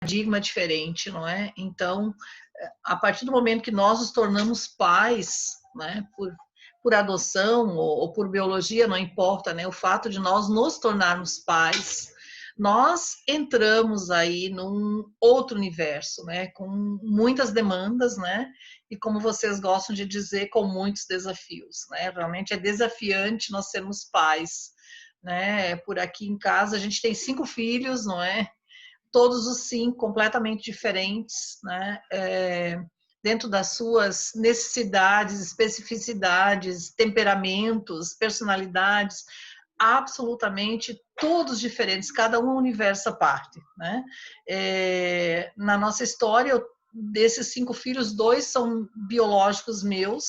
paradigma diferente, não é? Então, a partir do momento que nós nos tornamos pais, né, por adoção ou por biologia, não importa, né? O fato de nós nos tornarmos pais, nós entramos aí num outro universo, né? Com muitas demandas, né? E como vocês gostam de dizer, com muitos desafios, né? Realmente é desafiante nós sermos pais, né? Por aqui em casa a gente tem 5 filhos, não é? Todos os 5 completamente diferentes, né? Dentro das suas necessidades, especificidades, temperamentos, personalidades, absolutamente todos diferentes, cada um universo à parte, né? Na nossa história, desses 5 filhos, 2 são biológicos meus.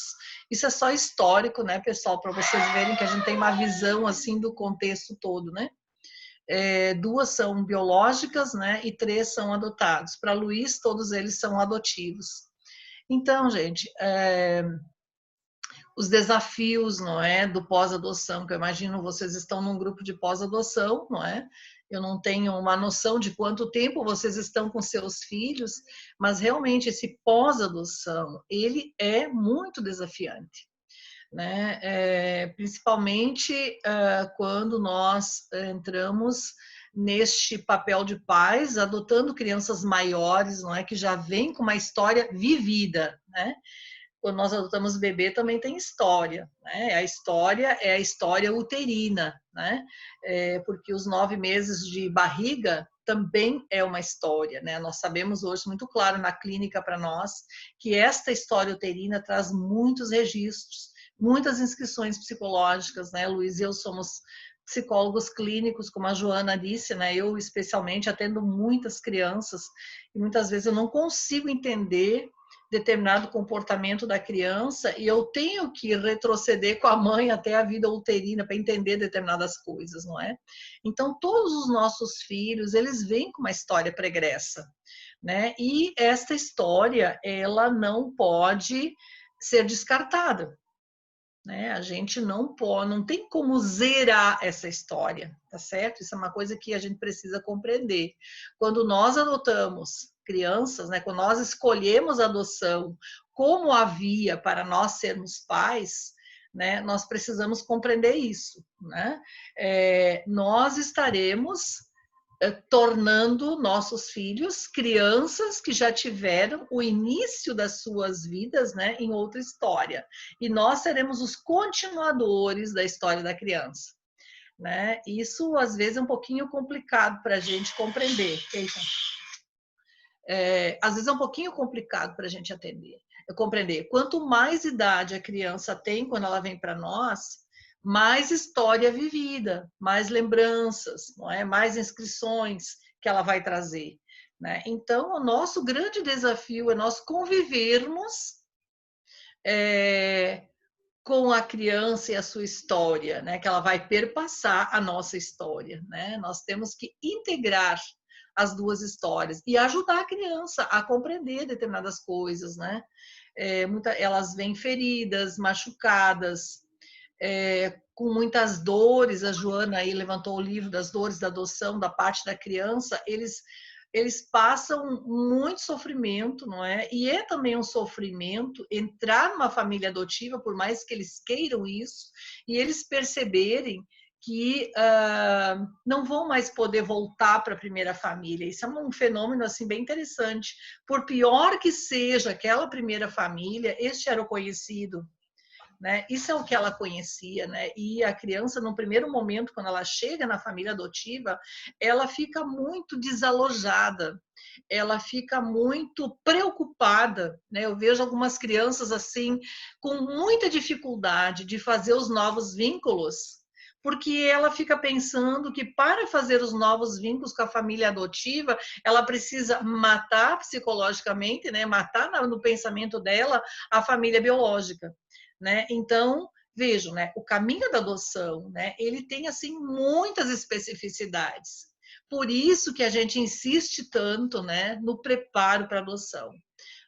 Isso é só histórico, né, pessoal, para vocês verem que a gente tem uma visão assim do contexto todo, né? 2 são biológicas, né, e 3 são adotados. Para Luiz, todos eles são adotivos. Então, gente, os desafios, não é, do pós-adoção, que eu imagino vocês estão num grupo de pós-adoção, não é? Eu não tenho uma noção de quanto tempo vocês estão com seus filhos, mas realmente esse pós-adoção, ele é muito desafiante, né? Principalmente quando nós entramos neste papel de pais, adotando crianças maiores, não é, que já vêm com uma história vivida, né? Quando nós adotamos bebê também tem história, né? A história é a história uterina, né? Porque os 9 meses de barriga também é uma história, né? Nós sabemos hoje muito claro na clínica para nós que esta história uterina traz muitos registros, muitas inscrições psicológicas, né? Luiz e eu somos psicólogos clínicos, como a Joana disse, né? Eu especialmente atendo muitas crianças e muitas vezes eu não consigo entender determinado comportamento da criança e eu tenho que retroceder com a mãe até a vida uterina para entender determinadas coisas, não é? Então, todos os nossos filhos, eles vêm com uma história pregressa, né? E esta história, ela não pode ser descartada, né? A gente não pode, não tem como zerar essa história, tá certo? Isso é uma coisa que a gente precisa compreender. Quando nós adotamos crianças, né? Quando nós escolhemos a adoção como a via para nós sermos pais, né? Nós precisamos compreender isso, né? Nós estaremos tornando nossos filhos crianças que já tiveram o início das suas vidas, né, em outra história. E nós seremos os continuadores da história da criança, né? Isso, às vezes, é um pouquinho complicado para a gente compreender. Às vezes é um pouquinho complicado para a gente compreender. Quanto mais idade a criança tem quando ela vem para nós, mais história vivida, mais lembranças, não é? Mais inscrições que ela vai trazer, né? Então, o nosso grande desafio é nós convivermos com a criança e a sua história, né? Que ela vai perpassar a nossa história, né? Nós temos que integrar as 2 histórias e ajudar a criança a compreender determinadas coisas, né? Elas vêm feridas, machucadas, com muitas dores. A Joana aí levantou o livro das dores da adoção, da parte da criança. Eles passam muito sofrimento, não é? E é também um sofrimento entrar numa família adotiva, por mais que eles queiram isso, e eles perceberem que não vão mais poder voltar para a primeira família. Isso é um fenômeno assim bem interessante. Por pior que seja aquela primeira família, este era o conhecido, né? Isso é o que ela conhecia, né? E a criança, no primeiro momento, quando ela chega na família adotiva, ela fica muito desalojada, ela fica muito preocupada, né? Eu vejo algumas crianças assim com muita dificuldade de fazer os novos vínculos, porque ela fica pensando que para fazer os novos vínculos com a família adotiva, ela precisa matar psicologicamente, né? Matar no pensamento dela a família biológica, né? Então, vejo, né, o caminho da adoção, né, ele tem assim muitas especificidades. Por isso que a gente insiste tanto, né, no preparo para a adoção,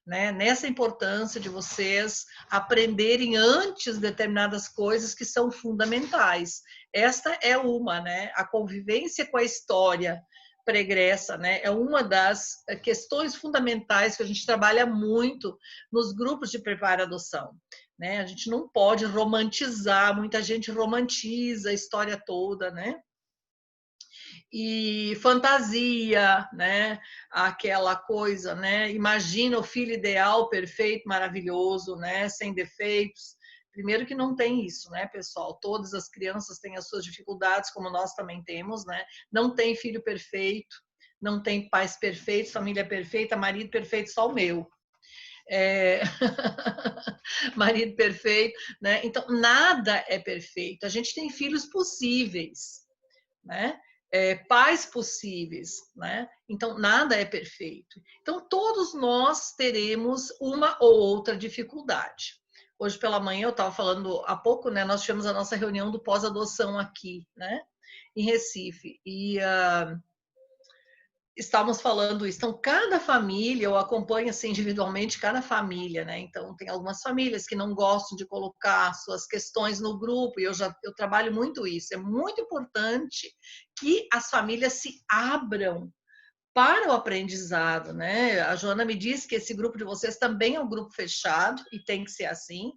né, nessa importância de vocês aprenderem antes determinadas coisas que são fundamentais. Esta é uma, né, a convivência com a história pregressa, né? É uma das questões fundamentais que a gente trabalha muito nos grupos de preparo à adoção, né? A gente não pode romantizar, muita gente romantiza a história toda, né? E fantasia, né? Aquela coisa, né? Imagina o filho ideal, perfeito, maravilhoso, né? Sem defeitos. Primeiro que não tem isso, né, pessoal? Todas as crianças têm as suas dificuldades, como nós também temos, né? Não tem filho perfeito, não tem pais perfeitos, família perfeita, marido perfeito, só o meu. É... marido perfeito, né? Então, nada é perfeito. A gente tem filhos possíveis, né? Pais possíveis, né? Então nada é perfeito. Então todos nós teremos uma ou outra dificuldade. Hoje pela manhã eu estava falando há pouco, né? Nós tivemos a nossa reunião do pós-adoção aqui, né? Em Recife e estávamos falando isso. Então, cada família, eu acompanho assim, individualmente cada família, né? Então, tem algumas famílias que não gostam de colocar suas questões no grupo, e eu trabalho muito isso. É muito importante que as famílias se abram para o aprendizado, né? A Joana me disse que esse grupo de vocês também é um grupo fechado, e tem que ser assim.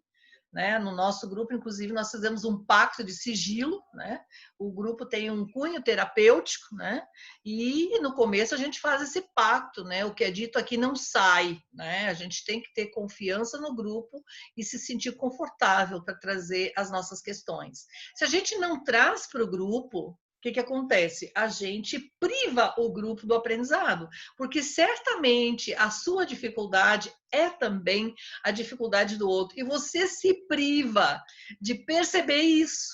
Né? No nosso grupo, inclusive, nós fizemos um pacto de sigilo, né? O grupo tem um cunho terapêutico, né? E no começo a gente faz esse pacto, né? O que é dito aqui não sai, né? A gente tem que ter confiança no grupo e se sentir confortável para trazer as nossas questões. Se a gente não traz para o grupo, o que acontece? A gente priva o grupo do aprendizado, porque certamente a sua dificuldade é também a dificuldade do outro, e você se priva de perceber isso,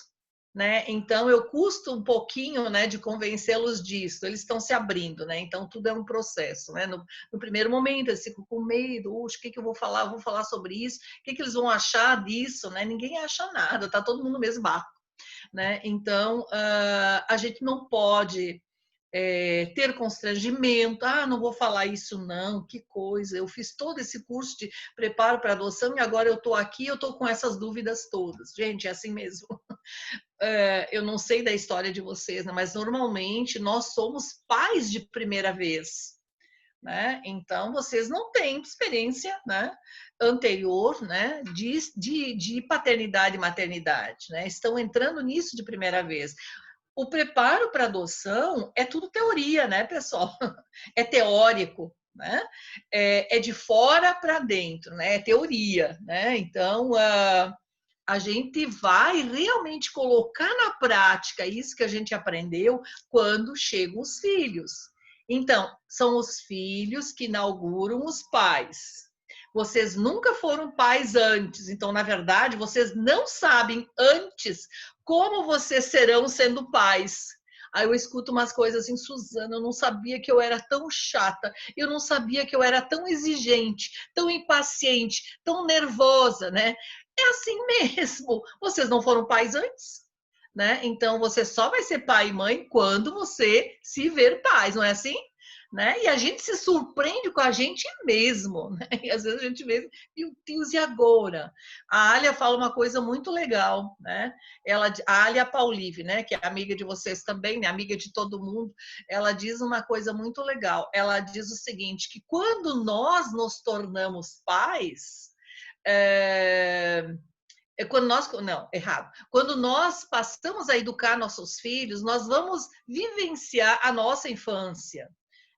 né? Então eu custo um pouquinho, né, de convencê-los disso. Eles estão se abrindo, né? Então tudo é um processo, né? No primeiro momento eles ficam com medo, o que eu vou falar? Eu vou falar sobre isso? O que eles vão achar disso, né? Ninguém acha nada, tá todo mundo no mesmo barco, né? Então a gente não pode ter constrangimento, não vou falar isso não, que coisa, eu fiz todo esse curso de preparo para adoção e agora eu estou aqui, eu estou com essas dúvidas todas. Gente, é assim mesmo. Eu não sei da história de vocês, né, mas normalmente nós somos pais de primeira vez, né? Então vocês não têm experiência, né, anterior, né, de paternidade e maternidade, né? Estão entrando nisso de primeira vez. O preparo para adoção é tudo teoria, né, pessoal? É teórico, né? É de fora para dentro, né? É teoria, né? Então, a gente vai realmente colocar na prática isso que a gente aprendeu quando chegam os filhos. Então, são os filhos que inauguram os pais. Vocês nunca foram pais antes, então, na verdade, vocês não sabem antes como vocês serão sendo pais. Aí eu escuto umas coisas assim, Suzana, eu não sabia que eu era tão chata, eu não sabia que eu era tão exigente, tão impaciente, tão nervosa, né? É assim mesmo. Vocês não foram pais antes, né? Então você só vai ser pai e mãe quando você se ver pais, não é assim? Né? E a gente se surpreende com a gente mesmo, né? E às vezes a gente vê, meu Deus, e agora? A Alia fala uma coisa muito legal, né? A Alia Paulive, né? Que é amiga de vocês também, né? Amiga de todo mundo. Ela diz uma coisa muito legal. Ela diz o seguinte, que quando nós nos tornamos pais, quando nós, não, errado. Quando nós passamos a educar nossos filhos, nós vamos vivenciar a nossa infância,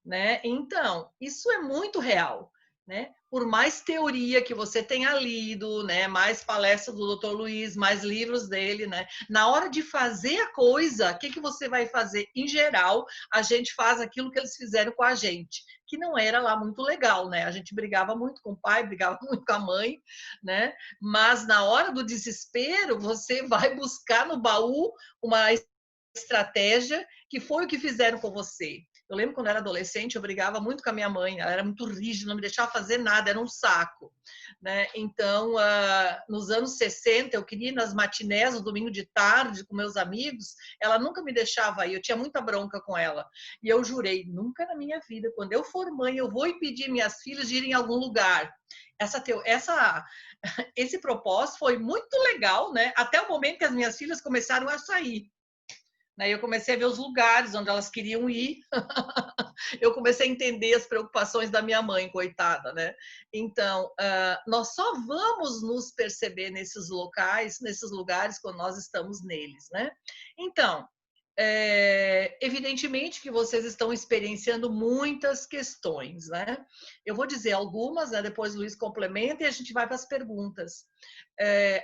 né? Então, isso é muito real, né? Por mais teoria que você tenha lido, né? Mais palestras do Dr. Luiz, mais livros dele, né? Na hora de fazer a coisa, o que você vai fazer? Em geral, a gente faz aquilo que eles fizeram com a gente, que não era lá muito legal, né? A gente brigava muito com o pai, brigava muito com a mãe, né? Mas na hora do desespero, você vai buscar no baú uma estratégia que foi o que fizeram com você. Eu lembro quando eu era adolescente, eu brigava muito com a minha mãe, ela era muito rígida, não me deixava fazer nada, era um saco, né? Então, nos anos 60, eu queria ir nas matinés, no domingo de tarde, com meus amigos, ela nunca me deixava ir, eu tinha muita bronca com ela. E eu jurei, nunca na minha vida, quando eu for mãe, eu vou impedir minhas filhas de ir em algum lugar. Esse propósito foi muito legal, né? Até o momento que as minhas filhas começaram a sair. né? Eu comecei a ver os lugares onde elas queriam ir. Eu comecei a entender as preocupações da minha mãe, coitada, né? Então, nós só vamos nos perceber nesses locais, nesses lugares, quando nós estamos neles, né? Então, evidentemente que vocês estão experienciando muitas questões, né? Eu vou dizer algumas, né? Depois o Luiz complementa e a gente vai para as perguntas.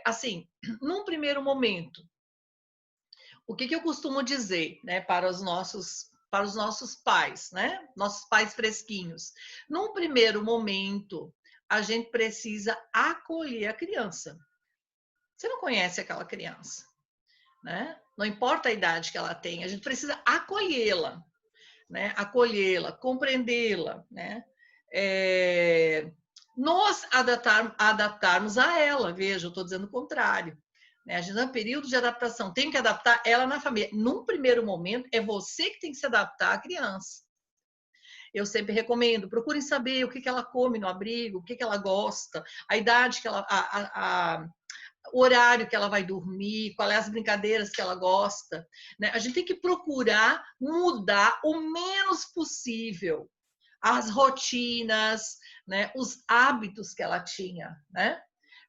Assim, num primeiro momento, o que eu costumo dizer, né, para os nossos pais, né? Nossos pais fresquinhos. Num primeiro momento, a gente precisa acolher a criança. Você não conhece aquela criança, né? Não importa a idade que ela tem, a gente precisa acolhê-la, né? Acolhê-la, compreendê-la, né? Nós adaptarmos a ela, veja, eu estou dizendo o contrário. Né? A gente está em período de adaptação, tem que adaptar ela na família. Num primeiro momento, é você que tem que se adaptar à criança. Eu sempre recomendo, procurem saber o que ela come no abrigo, o que ela gosta, a idade que ela, o horário que ela vai dormir, quais as brincadeiras que ela gosta. Né? A gente tem que procurar mudar o menos possível as rotinas, né? Os hábitos que ela tinha, né?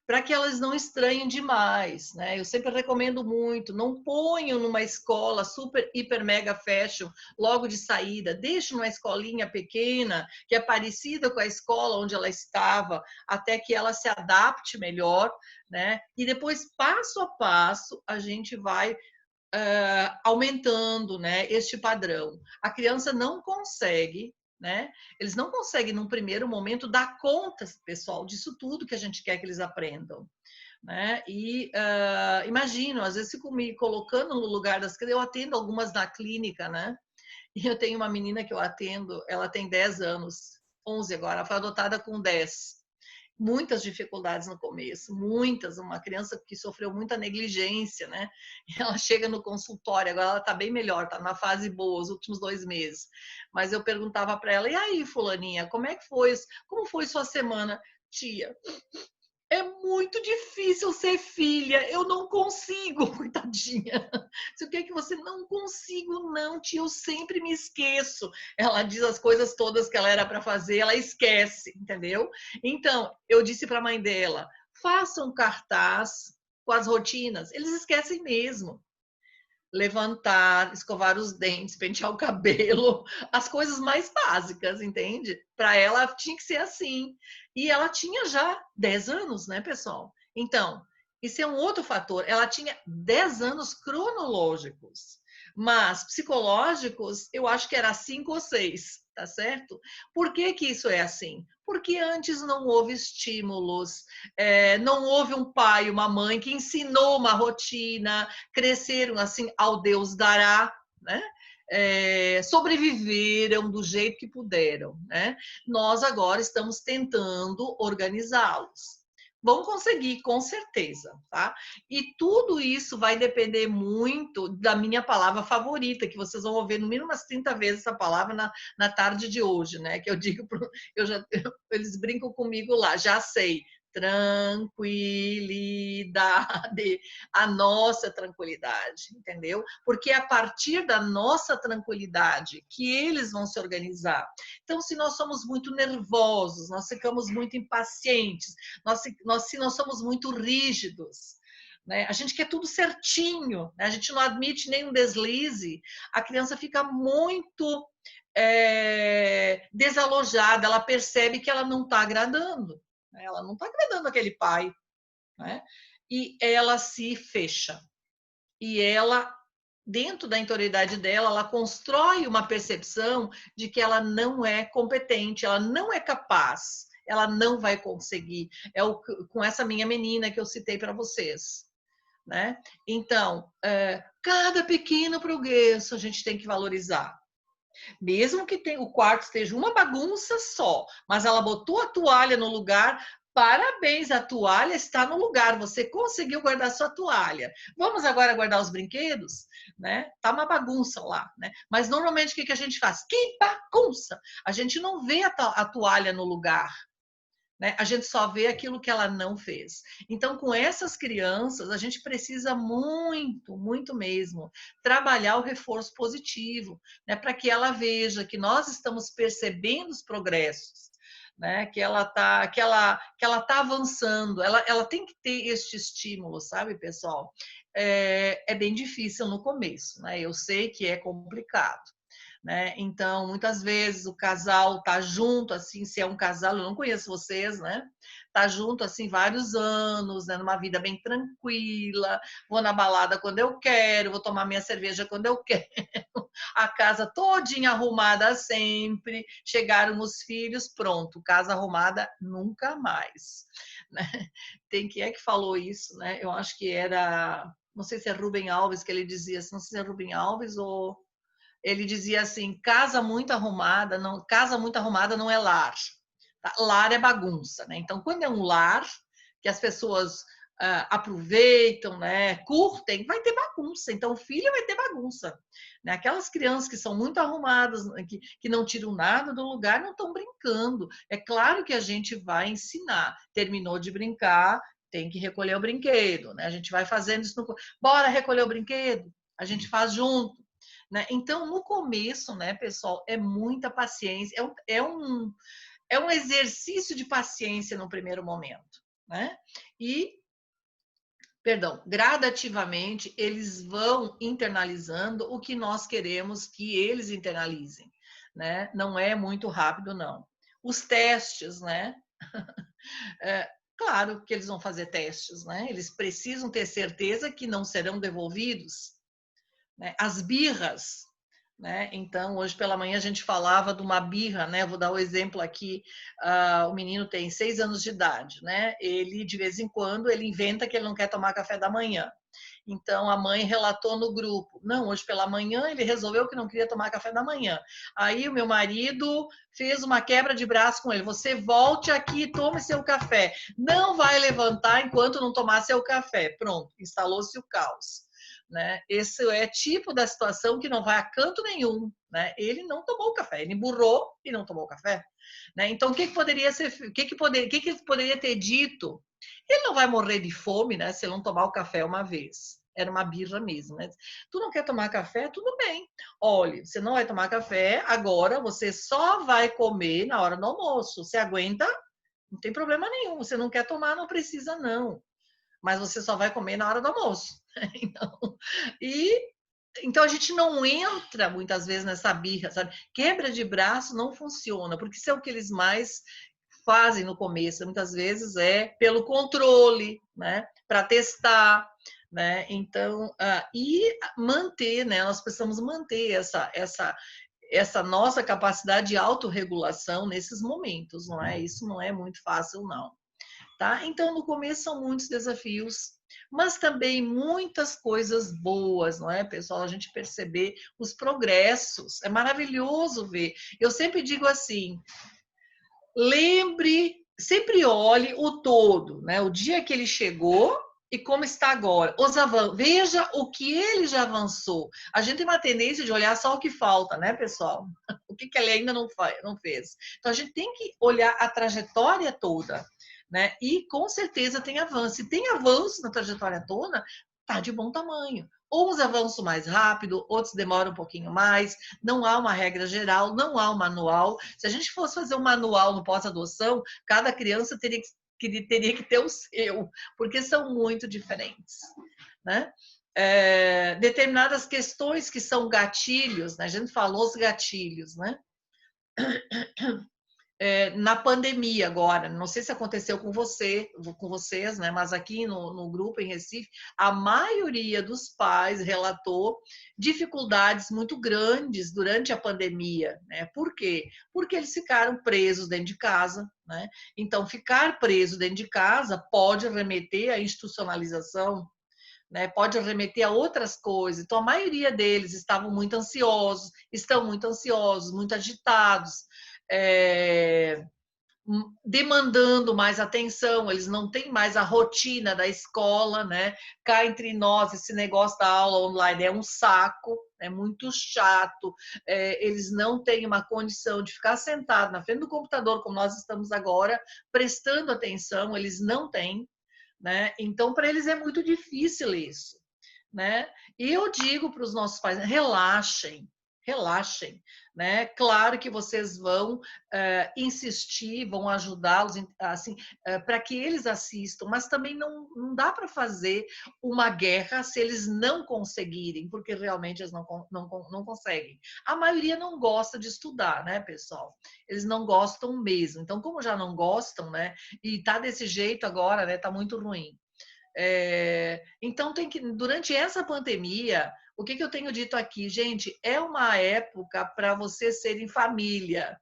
Para que elas não estranhem demais, né? Eu sempre recomendo muito, não ponham numa escola super, hiper, mega fashion logo de saída, deixe numa escolinha pequena, que é parecida com a escola onde ela estava, até que ela se adapte melhor, né? E depois, passo a passo, a gente vai aumentando, né, este padrão. A criança não consegue, né? Eles não conseguem, num primeiro momento, dar conta, pessoal, disso tudo que a gente quer que eles aprendam. Né? E imagino, às vezes fico me colocando no lugar das crianças, eu atendo algumas na clínica, né? E eu tenho uma menina que eu atendo, ela tem 10 anos, 11 agora, ela foi adotada com 10. Muitas dificuldades no começo, muitas, uma criança que sofreu muita negligência, né? E ela chega no consultório, agora ela está bem melhor, está na fase boa, os últimos 2 meses. Mas eu perguntava para ela, e aí, fulaninha, como foi sua semana? Tia, é muito difícil ser filha, eu não consigo, coitadinha. Se o que é que você não consigo, não, tia, eu sempre me esqueço. Ela diz as coisas todas que ela era para fazer, ela esquece, entendeu? Então, eu disse para a mãe dela: faça um cartaz com as rotinas. Eles esquecem mesmo. Levantar, escovar os dentes, pentear o cabelo, as coisas mais básicas, entende? Para ela tinha que ser assim. E ela tinha já 10 anos, né, pessoal? Então, isso é um outro fator. Ela tinha 10 anos cronológicos, mas psicológicos, eu acho que era 5 ou 6, tá certo? Por que que isso é assim? Porque antes não houve estímulos, não houve um pai, uma mãe que ensinou uma rotina, cresceram assim ao Deus dará, né? Sobreviveram do jeito que puderam, né? Nós agora estamos tentando organizá-los. Vão conseguir, com certeza, tá? E tudo isso vai depender muito da minha palavra favorita, que vocês vão ouvir no mínimo umas 30 vezes essa palavra na tarde de hoje, né? Que eu digo, eles brincam comigo lá, já sei, tranquilidade, a nossa tranquilidade, entendeu? Porque é a partir da nossa tranquilidade que eles vão se organizar. Então, se nós somos muito nervosos, nós ficamos muito impacientes, se nós somos muito rígidos, né? A gente quer tudo certinho, né? A gente não admite nenhum deslize, a criança fica muito desalojada, ela percebe que ela não está agradando. Ela não está agradando aquele pai, né? E ela se fecha. E ela, dentro da interioridade dela, ela constrói uma percepção de que ela não é competente, ela não é capaz, ela não vai conseguir. Com essa minha menina que eu citei para vocês. Né? Então, cada pequeno progresso a gente tem que valorizar. Mesmo que o quarto esteja uma bagunça só, mas ela botou a toalha no lugar, parabéns, a toalha está no lugar, você conseguiu guardar sua toalha. Vamos agora guardar os brinquedos? Né? Tá uma bagunça lá, né? Mas normalmente o que a gente faz? Que bagunça! A gente não vê a toalha no lugar. né? A gente só vê aquilo que ela não fez. Então, com essas crianças, a gente precisa muito, muito mesmo, trabalhar o reforço positivo, né? Para que ela veja que nós estamos percebendo os progressos, né? Que ela tá avançando, ela tem que ter este estímulo, sabe, pessoal? É bem difícil no começo, né? Eu sei que é complicado, né? Então, muitas vezes o casal tá junto, assim, se é um casal, eu não conheço vocês, né? Tá junto, assim, vários anos, né? Numa vida bem tranquila, vou na balada quando eu quero, vou tomar minha cerveja quando eu quero, a casa todinha arrumada sempre, chegaram os filhos, pronto, casa arrumada nunca mais, né? Tem quem é que falou isso, né? Eu acho que era, não sei se é Rubem Alves que ele dizia, não sei se é Rubem Alves ou ele dizia assim: casa muito arrumada não é lar. Tá? Lar é bagunça, né? Então, quando é um lar que as pessoas aproveitam, né, curtem, vai ter bagunça. Então, o filho vai ter bagunça. Né? Aquelas crianças que são muito arrumadas, que não tiram nada do lugar, não estão brincando. É claro que a gente vai ensinar. Terminou de brincar, tem que recolher o brinquedo, né? A gente vai fazendo isso no... Bora recolher o brinquedo? A gente faz junto. Né? Então, no começo, né, pessoal, é muita paciência, é um exercício de paciência no primeiro momento. Né? E, perdão, gradativamente eles vão internalizando o que nós queremos que eles internalizem. Né? Não é muito rápido, não. Os testes, né? Claro que eles vão fazer testes, né? Eles precisam ter certeza que não serão devolvidos. Né? As birras, né? Então, hoje pela manhã a gente falava de uma birra, né? Vou dar o exemplo aqui, o menino tem 6 anos de idade, né? Ele, de vez em quando, ele inventa que ele não quer tomar café da manhã. Então, a mãe relatou no grupo, não, hoje pela manhã ele resolveu que não queria tomar café da manhã. Aí o meu marido fez uma quebra de braço com ele, você volte aqui e tome seu café. Não vai levantar enquanto não tomar seu café. Pronto, instalou-se o caos. Né? Esse é tipo da situação que não vai a canto nenhum. Né? Ele não tomou o café, ele emburrou e não tomou o café. Né? Então, o que poderia ser, o que ele poderia ter dito? Ele não vai morrer de fome, né? Se ele não tomar o café uma vez. Era uma birra mesmo, né? Tu não quer tomar café? Tudo bem. Olha, você não vai tomar café, agora você só vai comer na hora do almoço. Você aguenta? Não tem problema nenhum. Você não quer tomar, não precisa, não. Mas você só vai comer na hora do almoço. Então, então a gente não entra muitas vezes nessa birra, sabe? Quebra de braço não funciona, porque isso é o que eles mais fazem no começo, muitas vezes é pelo controle, né? Para testar, né? Então, e manter, né? Nós precisamos manter essa nossa capacidade de autorregulação nesses momentos, não é? Isso não é muito fácil, não. Tá? Então, no começo são muitos desafios, mas também muitas coisas boas, não é, pessoal? A gente perceber os progressos, é maravilhoso ver. Eu sempre digo assim, lembre, sempre olhe o todo, né? O dia que ele chegou e como está agora. Veja o que ele já avançou. A gente tem uma tendência de olhar só o que falta, né, pessoal? O que ele ainda não fez. Então, a gente tem que olhar a trajetória toda. Né? E com certeza tem avanço. Se tem avanço na trajetória toda, tá de bom tamanho. Uns avançam mais rápido, outros demoram um pouquinho mais. Não há uma regra geral, não há um manual. Se a gente fosse fazer um manual no pós-adoção, cada criança teria que ter o seu, porque são muito diferentes. Né? Determinadas questões que são gatilhos, né? A gente falou os gatilhos, né? Na pandemia agora, não sei se aconteceu com vocês, né? Mas aqui no grupo em Recife, a maioria dos pais relatou dificuldades muito grandes durante a pandemia, né? Por quê? Porque eles ficaram presos dentro de casa, né? Então, ficar preso dentro de casa pode remeter à institucionalização, né? Pode remeter a outras coisas. Então, a maioria deles estão muito ansiosos, muito agitados, demandando mais atenção, eles não têm mais a rotina da escola, né? Cá entre nós, esse negócio da aula online é um saco, é muito chato, eles não têm uma condição de ficar sentado na frente do computador, como nós estamos agora, prestando atenção, eles não têm, né? Então, para eles é muito difícil isso, né? E eu digo para os nossos pais, relaxem, relaxem, né? Claro que vocês vão insistir, vão ajudá-los, assim, para que eles assistam, mas também não dá para fazer uma guerra se eles não conseguirem, porque realmente eles não conseguem. A maioria não gosta de estudar, né, pessoal? Eles não gostam mesmo. Então, como já não gostam, né? E tá desse jeito agora, né? Tá muito ruim. Então, tem que, durante essa pandemia, o que eu tenho dito aqui, gente, é uma época para vocês serem família,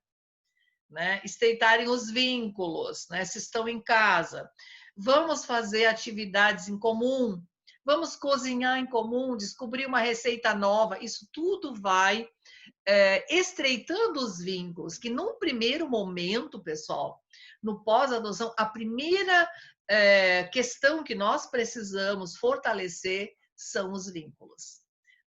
né? Estreitarem os vínculos, né? Se estão em casa. Vamos fazer atividades em comum, vamos cozinhar em comum, descobrir uma receita nova, isso tudo vai estreitando os vínculos, que num primeiro momento, pessoal, no pós-adoção, a primeira questão que nós precisamos fortalecer são os vínculos.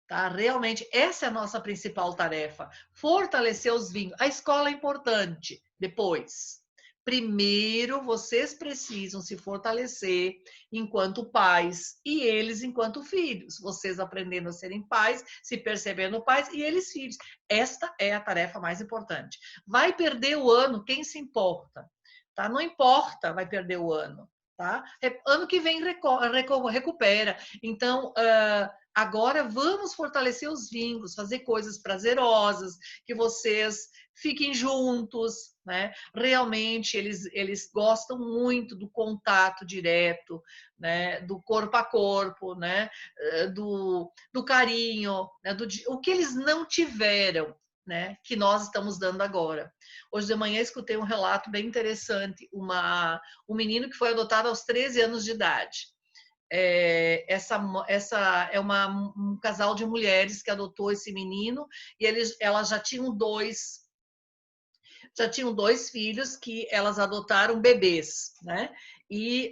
Tá? Realmente, essa é a nossa principal tarefa, fortalecer os vínculos. A escola é importante, depois. Primeiro, vocês precisam se fortalecer enquanto pais e eles enquanto filhos. Vocês aprendendo a serem pais, se percebendo pais e eles filhos. Esta é a tarefa mais importante. Vai perder o ano, quem se importa? Tá? Não importa, vai perder o ano. Tá? Ano que vem recupera. Então, agora vamos fortalecer os vínculos, fazer coisas prazerosas, que vocês fiquem juntos, né? Realmente eles gostam muito do contato direto, né? Do corpo a corpo, né? Do carinho, né? O que eles não tiveram, né? Que nós estamos dando agora. Hoje de manhã escutei um relato bem interessante, um menino que foi adotado aos 13 anos de idade. Essa é um casal de mulheres que adotou esse menino e elas já tinham dois filhos que elas adotaram bebês, né? E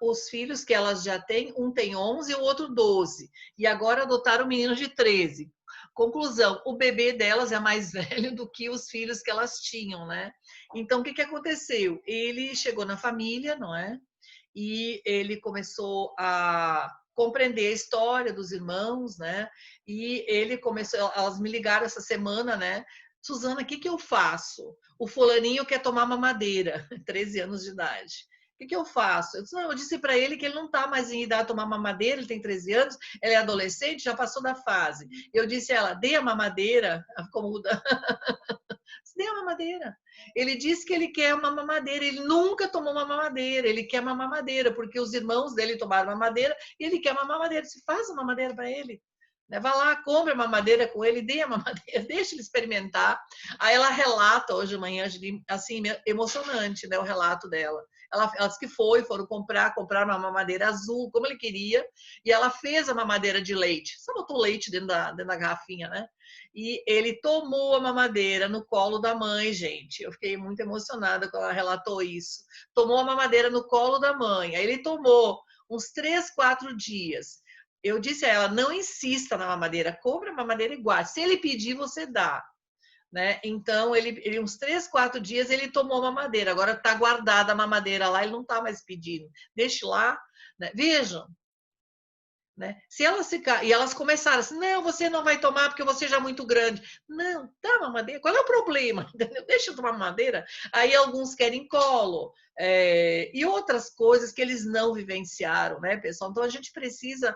os filhos que elas já têm, um tem 11 e o outro 12. E agora adotaram um menino de 13. Conclusão, o bebê delas é mais velho do que os filhos que elas tinham, né? Então, o que aconteceu? Ele chegou na família, não é? E ele começou a compreender a história dos irmãos, né? E ele começou, elas me ligaram essa semana, né? Suzana, o que eu faço? O fulaninho quer tomar mamadeira, 13 anos de idade. O que eu faço? Eu disse para ele que ele não está mais em idade de tomar mamadeira, ele tem 13 anos, ele é adolescente, já passou da fase. Eu disse a ela, dê a mamadeira, como dê a mamadeira. Ele disse que ele quer uma mamadeira, ele nunca tomou uma mamadeira, ele quer uma mamadeira, porque os irmãos dele tomaram mamadeira e ele quer uma mamadeira. Se faz uma mamadeira para ele. Vai lá, compra a mamadeira com ele, dê a mamadeira, deixa ele experimentar. Aí ela relata hoje de manhã, assim, emocionante, né, o relato dela. Ela disse que foram comprar uma mamadeira azul, como ele queria, e ela fez a mamadeira de leite. Só botou leite dentro da garrafinha, né? E ele tomou a mamadeira no colo da mãe, gente. Eu fiquei muito emocionada quando ela relatou isso. Tomou a mamadeira no colo da mãe. Aí ele tomou uns 3, 4 dias. Eu disse a ela, não insista na mamadeira, compra a mamadeira e guarde. Se ele pedir, você dá. Né? Então, ele uns 3, 4 dias, ele tomou a mamadeira. Agora está guardada a mamadeira lá, ele não está mais pedindo. Deixe lá. Né? Vejam. Né? Se elas ficar, e elas começaram assim, não, você não vai tomar porque você já é muito grande. Não, dá mamadeira. Qual é o problema? Entendeu? Deixa eu tomar mamadeira. Aí alguns querem colo. E outras coisas que eles não vivenciaram, né, pessoal? Então, a gente precisa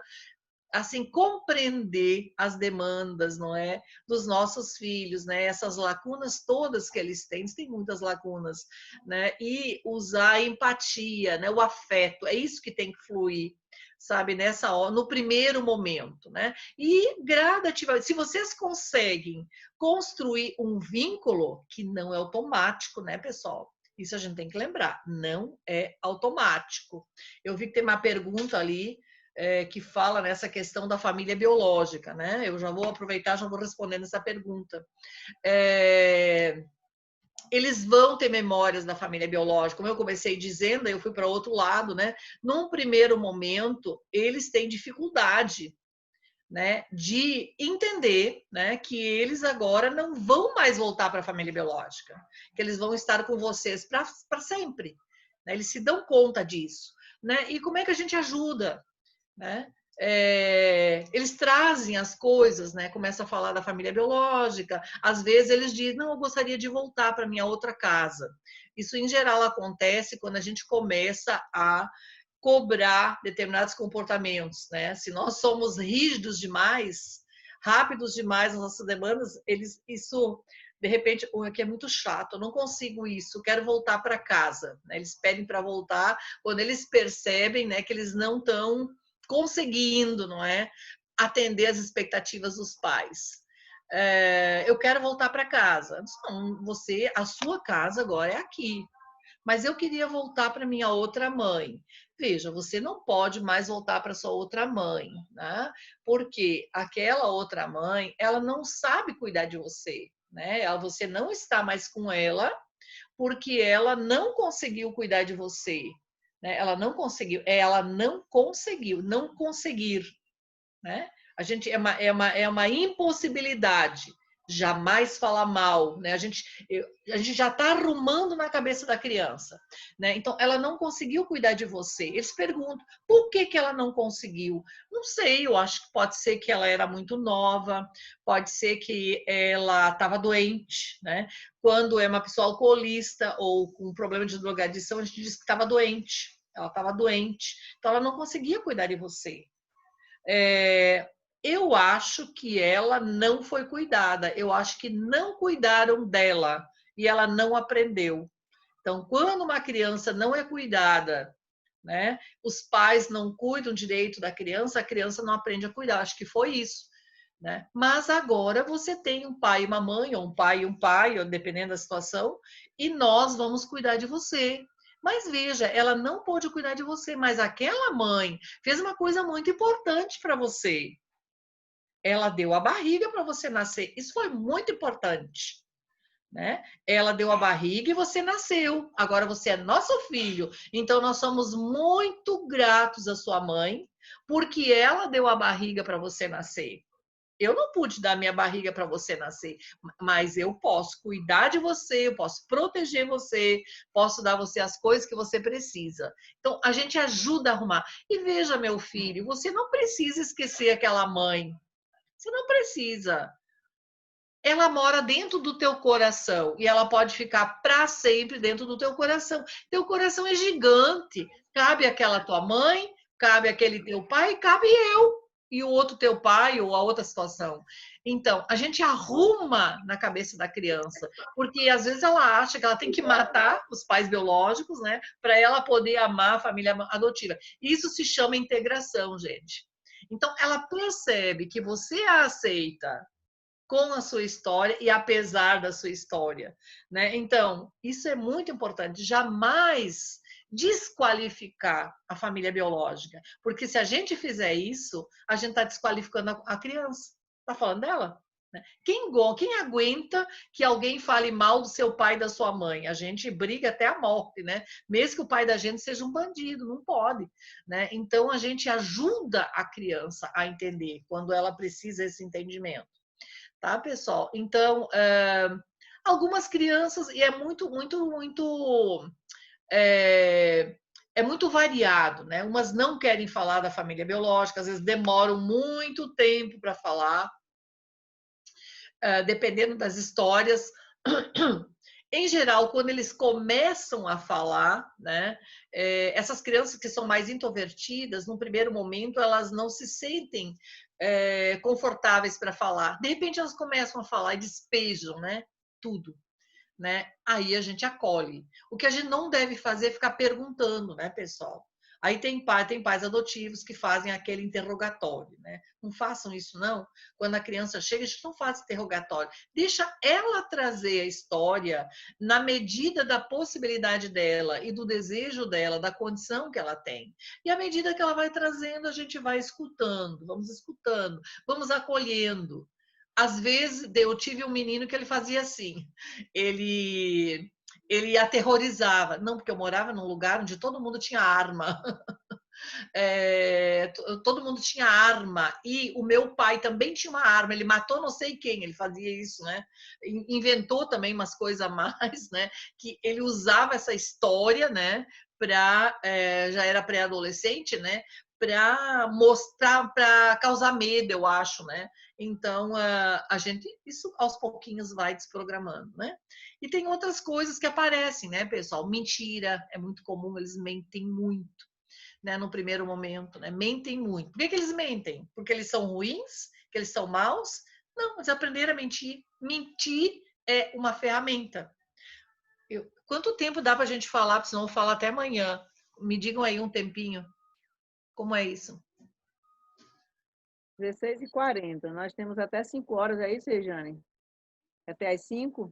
assim compreender as demandas, não é, dos nossos filhos, né? Essas lacunas todas que eles têm muitas lacunas, né? E usar a empatia, né? O afeto, é isso que tem que fluir, sabe? Nessa hora, no primeiro momento, né? E gradativamente, se vocês conseguem construir um vínculo que não é automático, né, pessoal? Isso a gente tem que lembrar, não é automático. Eu vi que tem uma pergunta ali que fala nessa questão da família biológica, né? Eu já vou aproveitar, já vou respondendo essa pergunta. Eles vão ter memórias da família biológica, como eu comecei dizendo, eu fui para outro lado, né? Num primeiro momento, eles têm dificuldade, né, de entender, né, que eles agora não vão mais voltar para a família biológica, que eles vão estar com vocês para sempre. Né? Eles se dão conta disso. Né? E como é que a gente ajuda? Né? Eles trazem as coisas, né? Começa a falar da família biológica. Às vezes eles dizem, não, eu gostaria de voltar para minha outra casa. Isso, em geral, acontece quando a gente começa a cobrar determinados comportamentos, né? Se nós somos rígidos demais, rápidos demais nas nossas demandas, isso de repente, aqui é muito chato, eu não consigo isso, quero voltar para casa. Né? Eles pedem para voltar quando eles percebem, né, que eles não estão conseguindo, não é, atender as expectativas dos pais. Eu quero voltar para casa. Não, a sua casa agora é aqui. Mas eu queria voltar para minha outra mãe. Veja, você não pode mais voltar para sua outra mãe, né? Porque aquela outra mãe, ela não sabe cuidar de você, né? Você não está mais com ela porque ela não conseguiu cuidar de você, né? Ela não conseguiu, não conseguir, né? A gente é uma impossibilidade jamais falar mal, né? A gente já está arrumando na cabeça da criança, né? Então ela não conseguiu cuidar de você. Eles perguntam por que ela não conseguiu. Não sei, eu acho que pode ser que ela era muito nova, pode ser que ela estava doente, né? Quando é uma pessoa alcoolista ou com problema de drogadição, a gente diz que estava doente. Ela estava doente, então ela não conseguia cuidar de você. Eu acho que ela não foi cuidada, eu acho que não cuidaram dela e ela não aprendeu. Então, quando uma criança não é cuidada, né, os pais não cuidam direito da criança, a criança não aprende a cuidar. Acho que foi isso. Né? Mas agora você tem um pai e uma mãe, ou um pai, dependendo da situação, e nós vamos cuidar de você. Mas veja, ela não pôde cuidar de você, mas aquela mãe fez uma coisa muito importante para você. Ela deu a barriga para você nascer. Isso foi muito importante. Né? Ela deu a barriga e você nasceu. Agora você é nosso filho. Então nós somos muito gratos à sua mãe, porque ela deu a barriga para você nascer. Eu não pude dar minha barriga para você nascer, mas eu posso cuidar de você, eu posso proteger você, posso dar você as coisas que você precisa. Então a gente ajuda a arrumar. E veja, meu filho, você não precisa esquecer aquela mãe. Você não precisa. Ela mora dentro do teu coração e ela pode ficar para sempre dentro do teu coração. Teu coração é gigante. Cabe aquela tua mãe, cabe aquele teu pai, cabe eu e o outro teu pai ou a outra situação. Então, a gente arruma na cabeça da criança, porque às vezes ela acha que ela tem que matar os pais biológicos, né, para ela poder amar a família adotiva. Isso se chama integração, gente. Então, ela percebe que você a aceita com a sua história e apesar da sua história, né? Então, isso é muito importante. Jamais desqualificar a família biológica, porque se a gente fizer isso, a gente está desqualificando a criança. Está falando dela? Né? Quem aguenta que alguém fale mal do seu pai e da sua mãe? A gente briga até a morte, né? Mesmo que o pai da gente seja um bandido, não pode, né? Então a gente ajuda a criança a entender quando ela precisa desse entendimento. Tá, pessoal? Então, algumas crianças, e é é muito variado, né? Umas não querem falar da família biológica, às vezes demoram muito tempo para falar, dependendo das histórias. Em geral, quando eles começam a falar, né, essas crianças que são mais introvertidas, no primeiro momento, elas não se sentem confortáveis para falar. De repente, elas começam a falar e despejam, né, tudo. Né? Aí a gente acolhe. O que a gente não deve fazer é ficar perguntando, né, pessoal? Aí tem pais adotivos que fazem aquele interrogatório, né? Não façam isso, não. Quando a criança chega, a gente não faz interrogatório. Deixa ela trazer a história na medida da possibilidade dela e do desejo dela, da condição que ela tem. E à medida que ela vai trazendo, a gente vai escutando, vamos acolhendo. Às vezes, eu tive um menino que ele fazia assim, ele aterrorizava. Não, porque eu morava num lugar onde todo mundo tinha arma. Todo mundo tinha arma, e o meu pai também tinha uma arma, ele matou não sei quem, ele fazia isso, né? Inventou também umas coisas a mais, né? Que ele usava essa história, né? Já era pré-adolescente, né? Para mostrar, para causar medo, eu acho, né? Então, a gente, isso aos pouquinhos vai desprogramando, né? E tem outras coisas que aparecem, né, pessoal? Mentira, é muito comum, eles mentem muito, né, no primeiro momento, né? Mentem muito. Por que eles mentem? Porque eles são ruins? Que eles são maus? Não, eles aprenderam a mentir. Mentir é uma ferramenta. Quanto tempo dá para a gente falar? Porque senão eu falo até amanhã. Me digam aí um tempinho. Como é isso? 16h40. Nós temos até 5 horas, é isso, Rejane? Até às 5?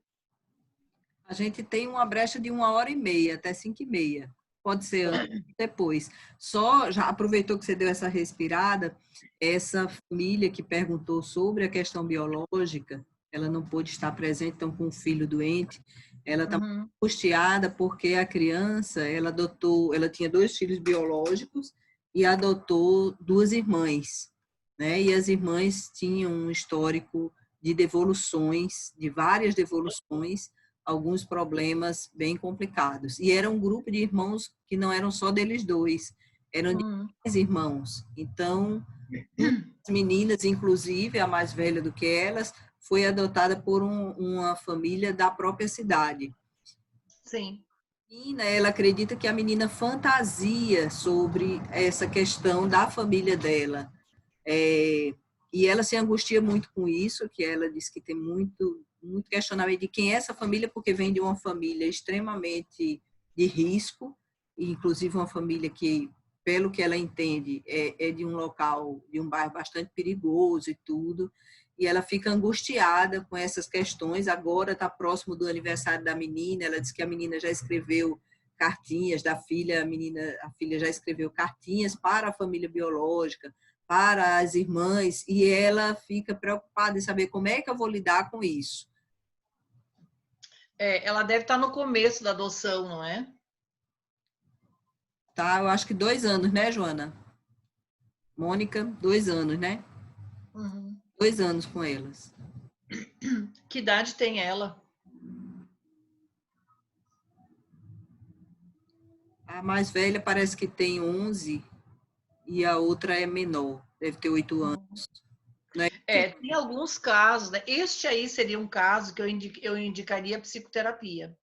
A gente tem uma brecha de 1h30, até 5h30. Pode ser antes ou depois. Só, já aproveitou que você deu essa respirada, essa família que perguntou sobre a questão biológica, ela não pôde estar presente, então com um filho doente, ela está angustiada porque a criança, ela tinha 2 filhos biológicos e adotou 2 irmãs, né? E as irmãs tinham um histórico de devoluções, de várias devoluções, alguns problemas bem complicados. E era um grupo de irmãos que não eram só deles 2, eram de 10 irmãos. Então, as meninas, inclusive, a mais velha do que elas, foi adotada por uma família da própria cidade. Sim. E, né, ela acredita que a menina fantasia sobre essa questão da família dela. E ela se angustia muito com isso, que ela diz que tem muito questionamento de quem é essa família, porque vem de uma família extremamente de risco, inclusive uma família que, pelo que ela entende, é de um local, de um bairro bastante perigoso e tudo, e ela fica angustiada com essas questões. Agora está próximo do aniversário da menina, ela diz que a menina já escreveu cartinhas da filha, a filha já escreveu cartinhas para a família biológica, para as irmãs, e ela fica preocupada em saber como é que eu vou lidar com isso. Ela deve estar no começo da adoção, não é? Tá, eu acho que 2 anos, né, Joana? Mônica, 2 anos, né? 2 anos com elas. Que idade tem ela? A mais velha parece que tem 11 e a outra é menor, deve ter 8 anos. Né? Tem alguns casos, né? Este aí seria um caso que eu indicaria psicoterapia.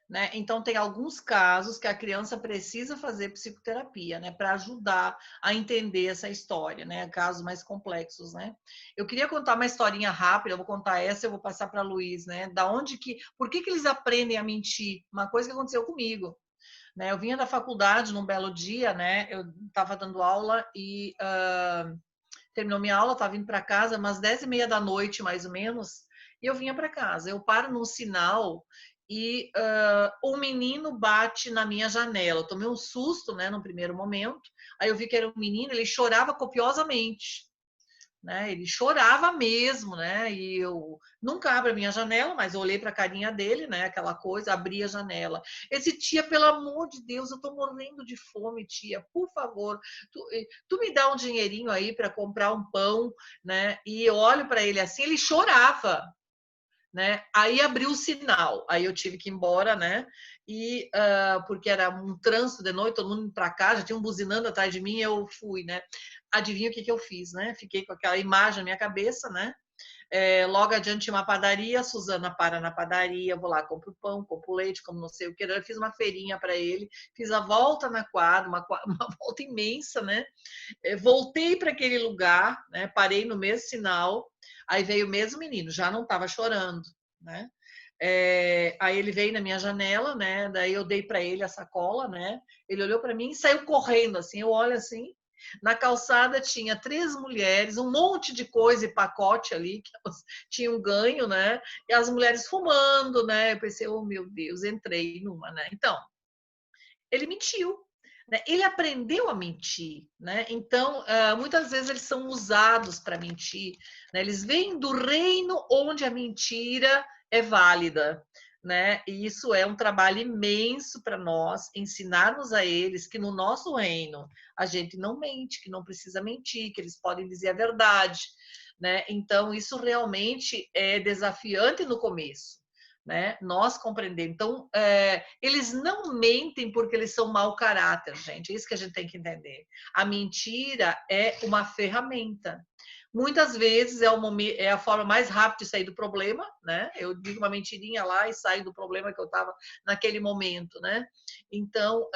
Né? Então, tem alguns casos que a criança precisa fazer psicoterapia, né? Para ajudar a entender essa história, né? Casos mais complexos, né? Eu queria contar uma historinha rápida, eu vou contar essa, eu vou passar para a Luiz, né? Por que eles aprendem a mentir? Uma coisa que aconteceu comigo. Né? Eu vinha da faculdade num belo dia, né? Eu estava dando aula e terminou minha aula, estava vindo para casa, umas 10h30 da noite, mais ou menos, e eu vinha para casa. Eu paro num sinal e um menino bate na minha janela. Eu tomei um susto, né, no primeiro momento. Aí eu vi que era um menino, ele chorava copiosamente. Né? Ele chorava mesmo, né? E eu nunca abro a minha janela, mas eu olhei para a carinha dele, né? Aquela coisa, abri a janela. Esse tia, pelo amor de Deus, eu tô morrendo de fome, tia. Por favor, tu me dá um dinheirinho aí para comprar um pão, né? E eu olho para ele assim, ele chorava. Né? Aí abriu o sinal, aí eu tive que ir embora, né? E porque era um trânsito de noite, todo mundo indo para cá, já tinham buzinando atrás de mim, eu fui, né? Adivinha o que eu fiz, né? Fiquei com aquela imagem na minha cabeça, né? Logo adiante tinha uma padaria, a Suzana para na padaria, vou lá, compro pão, compro leite, como não sei o que, eu fiz uma feirinha para ele, fiz a volta na quadra, uma volta imensa, né? Voltei para aquele lugar, né? Parei no mesmo sinal, aí veio o mesmo menino, já não estava chorando, né? Aí ele veio na minha janela, né? Daí eu dei para ele a sacola, né? Ele olhou para mim e saiu correndo, assim. Eu olho assim, na calçada tinha 3 mulheres, um monte de coisa e pacote ali que elas tinham ganho, né? E as mulheres fumando, né? Eu pensei, oh meu Deus, entrei numa, né? Então, ele mentiu. Né? Ele aprendeu a mentir, né? Então, muitas vezes eles são usados para mentir, né? Eles vêm do reino onde a mentira é válida, né? E isso é um trabalho imenso para nós, ensinarmos a eles que no nosso reino a gente não mente, que não precisa mentir, que eles podem dizer a verdade, né? Então, isso realmente é desafiante no começo, né? Nós compreendemos. Então, eles não mentem porque eles são mau caráter, gente. É isso que a gente tem que entender. A mentira é uma ferramenta. Muitas vezes é a forma mais rápida de sair do problema, né? Eu digo uma mentirinha lá e saio do problema que eu estava naquele momento, né? Então,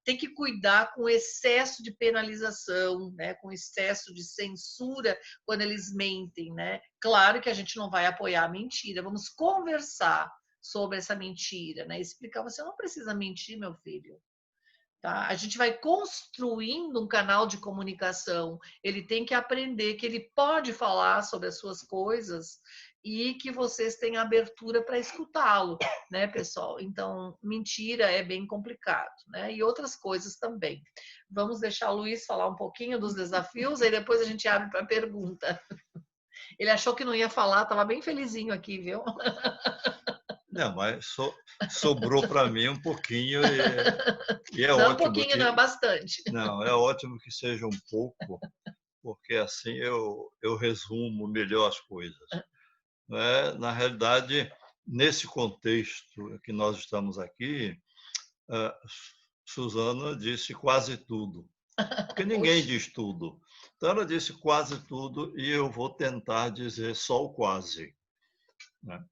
tem que cuidar com o excesso de penalização, né? Com o excesso de censura quando eles mentem, né? Claro que a gente não vai apoiar a mentira, vamos conversar sobre essa mentira, né? Explicar, você não precisa mentir, meu filho. Tá? A gente vai construindo um canal de comunicação. Ele tem que aprender que ele pode falar sobre as suas coisas e que vocês têm abertura para escutá-lo, né, pessoal? Então, mentira é bem complicado, né? E outras coisas também. Vamos deixar o Luiz falar um pouquinho dos desafios e depois a gente abre para pergunta. Ele achou que não ia falar, estava bem felizinho aqui, viu? Não, mas sobrou para mim um pouquinho e é Não um ótimo pouquinho, que... não é bastante. Não, é ótimo que seja um pouco, porque assim eu resumo melhor as coisas. Né? Na realidade, nesse contexto que nós estamos aqui, Susana disse quase tudo, porque ninguém diz tudo. Então, ela disse quase tudo e eu vou tentar dizer só o quase, né?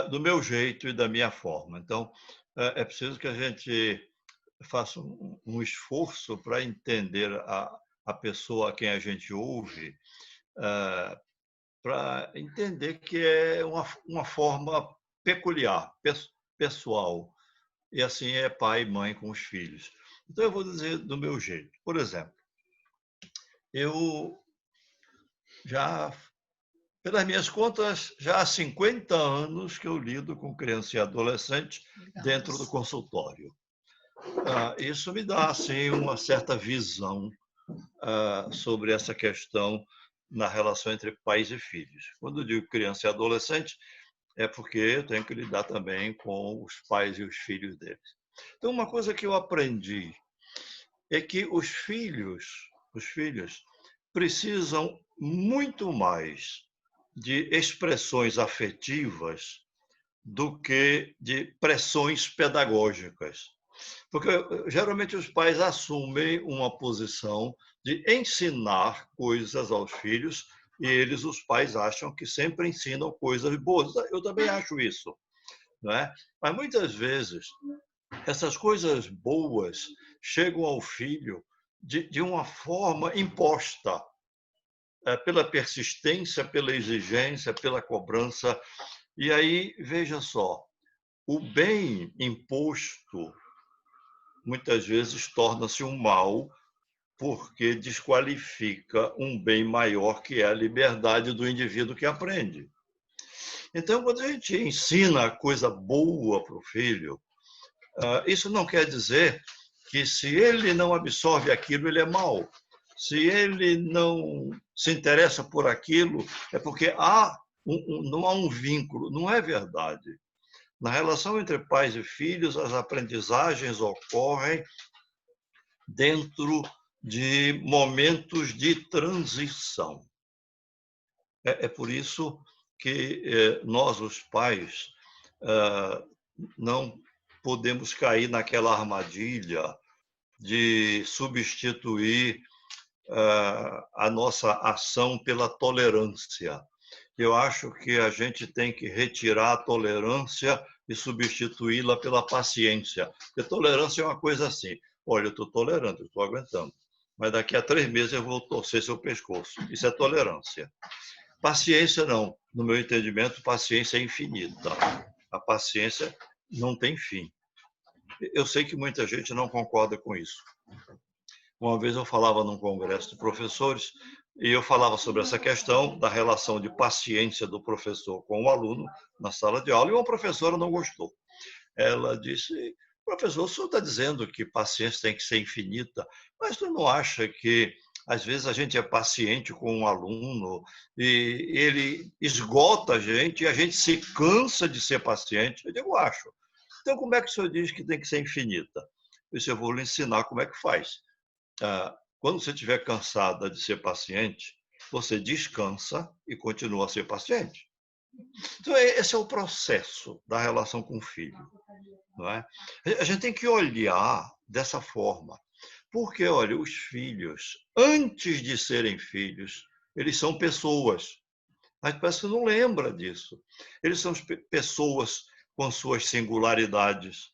Do meu jeito e da minha forma. Então, é preciso que a gente faça um esforço para entender a pessoa a quem a gente ouve, para entender que é uma forma peculiar, pessoal. E assim é pai e mãe com os filhos. Então, eu vou dizer do meu jeito. Por exemplo, eu já, pelas minhas contas, já há 50 anos que eu lido com criança e adolescente dentro do consultório. Isso me dá assim, uma certa visão sobre essa questão na relação entre pais e filhos. Quando eu digo criança e adolescente, é porque eu tenho que lidar também com os pais e os filhos deles. Então, uma coisa que eu aprendi é que os filhos precisam muito mais de expressões afetivas do que de pressões pedagógicas. Porque geralmente os pais assumem uma posição de ensinar coisas aos filhos e eles, os pais, acham que sempre ensinam coisas boas. Eu também acho isso, não é? Mas muitas vezes essas coisas boas chegam ao filho de uma forma imposta, pela persistência, pela exigência, pela cobrança. E aí, veja só, o bem imposto muitas vezes torna-se um mal porque desqualifica um bem maior que é a liberdade do indivíduo que aprende. Então, quando a gente ensina coisa boa para o filho, isso não quer dizer que se ele não absorve aquilo, ele é mau. Se ele não se interessa por aquilo, é porque não há um vínculo. Não é verdade. Na relação entre pais e filhos, as aprendizagens ocorrem dentro de momentos de transição. É por isso que nós, os pais, não podemos cair naquela armadilha de substituir a nossa ação pela tolerância. Eu acho que a gente tem que retirar a tolerância e substituí-la pela paciência. Porque tolerância é uma coisa assim: olha, eu estou tolerando, eu estou aguentando, mas daqui a 3 meses eu vou torcer seu pescoço. Isso é tolerância. Paciência não. No meu entendimento, paciência é infinita. A paciência não tem fim. Eu sei que muita gente não concorda com isso. Uma vez eu falava num congresso de professores e eu falava sobre essa questão da relação de paciência do professor com o aluno na sala de aula, e uma professora não gostou. Ela disse: professor, o senhor está dizendo que paciência tem que ser infinita, mas tu não acha que Às vezes a gente é paciente com um aluno e ele esgota a gente se cansa de ser paciente. Eu digo, acho. Então, como é que o senhor diz que tem que ser infinita? Isso eu vou lhe ensinar como é que faz. Quando você estiver cansada de ser paciente, você descansa e continua a ser paciente. Então, esse é o processo da relação com o filho. Não é? A gente tem que olhar dessa forma. Porque, olha, os filhos, antes de serem filhos, eles são pessoas. A gente parece que não lembra disso. Eles são pessoas com suas singularidades.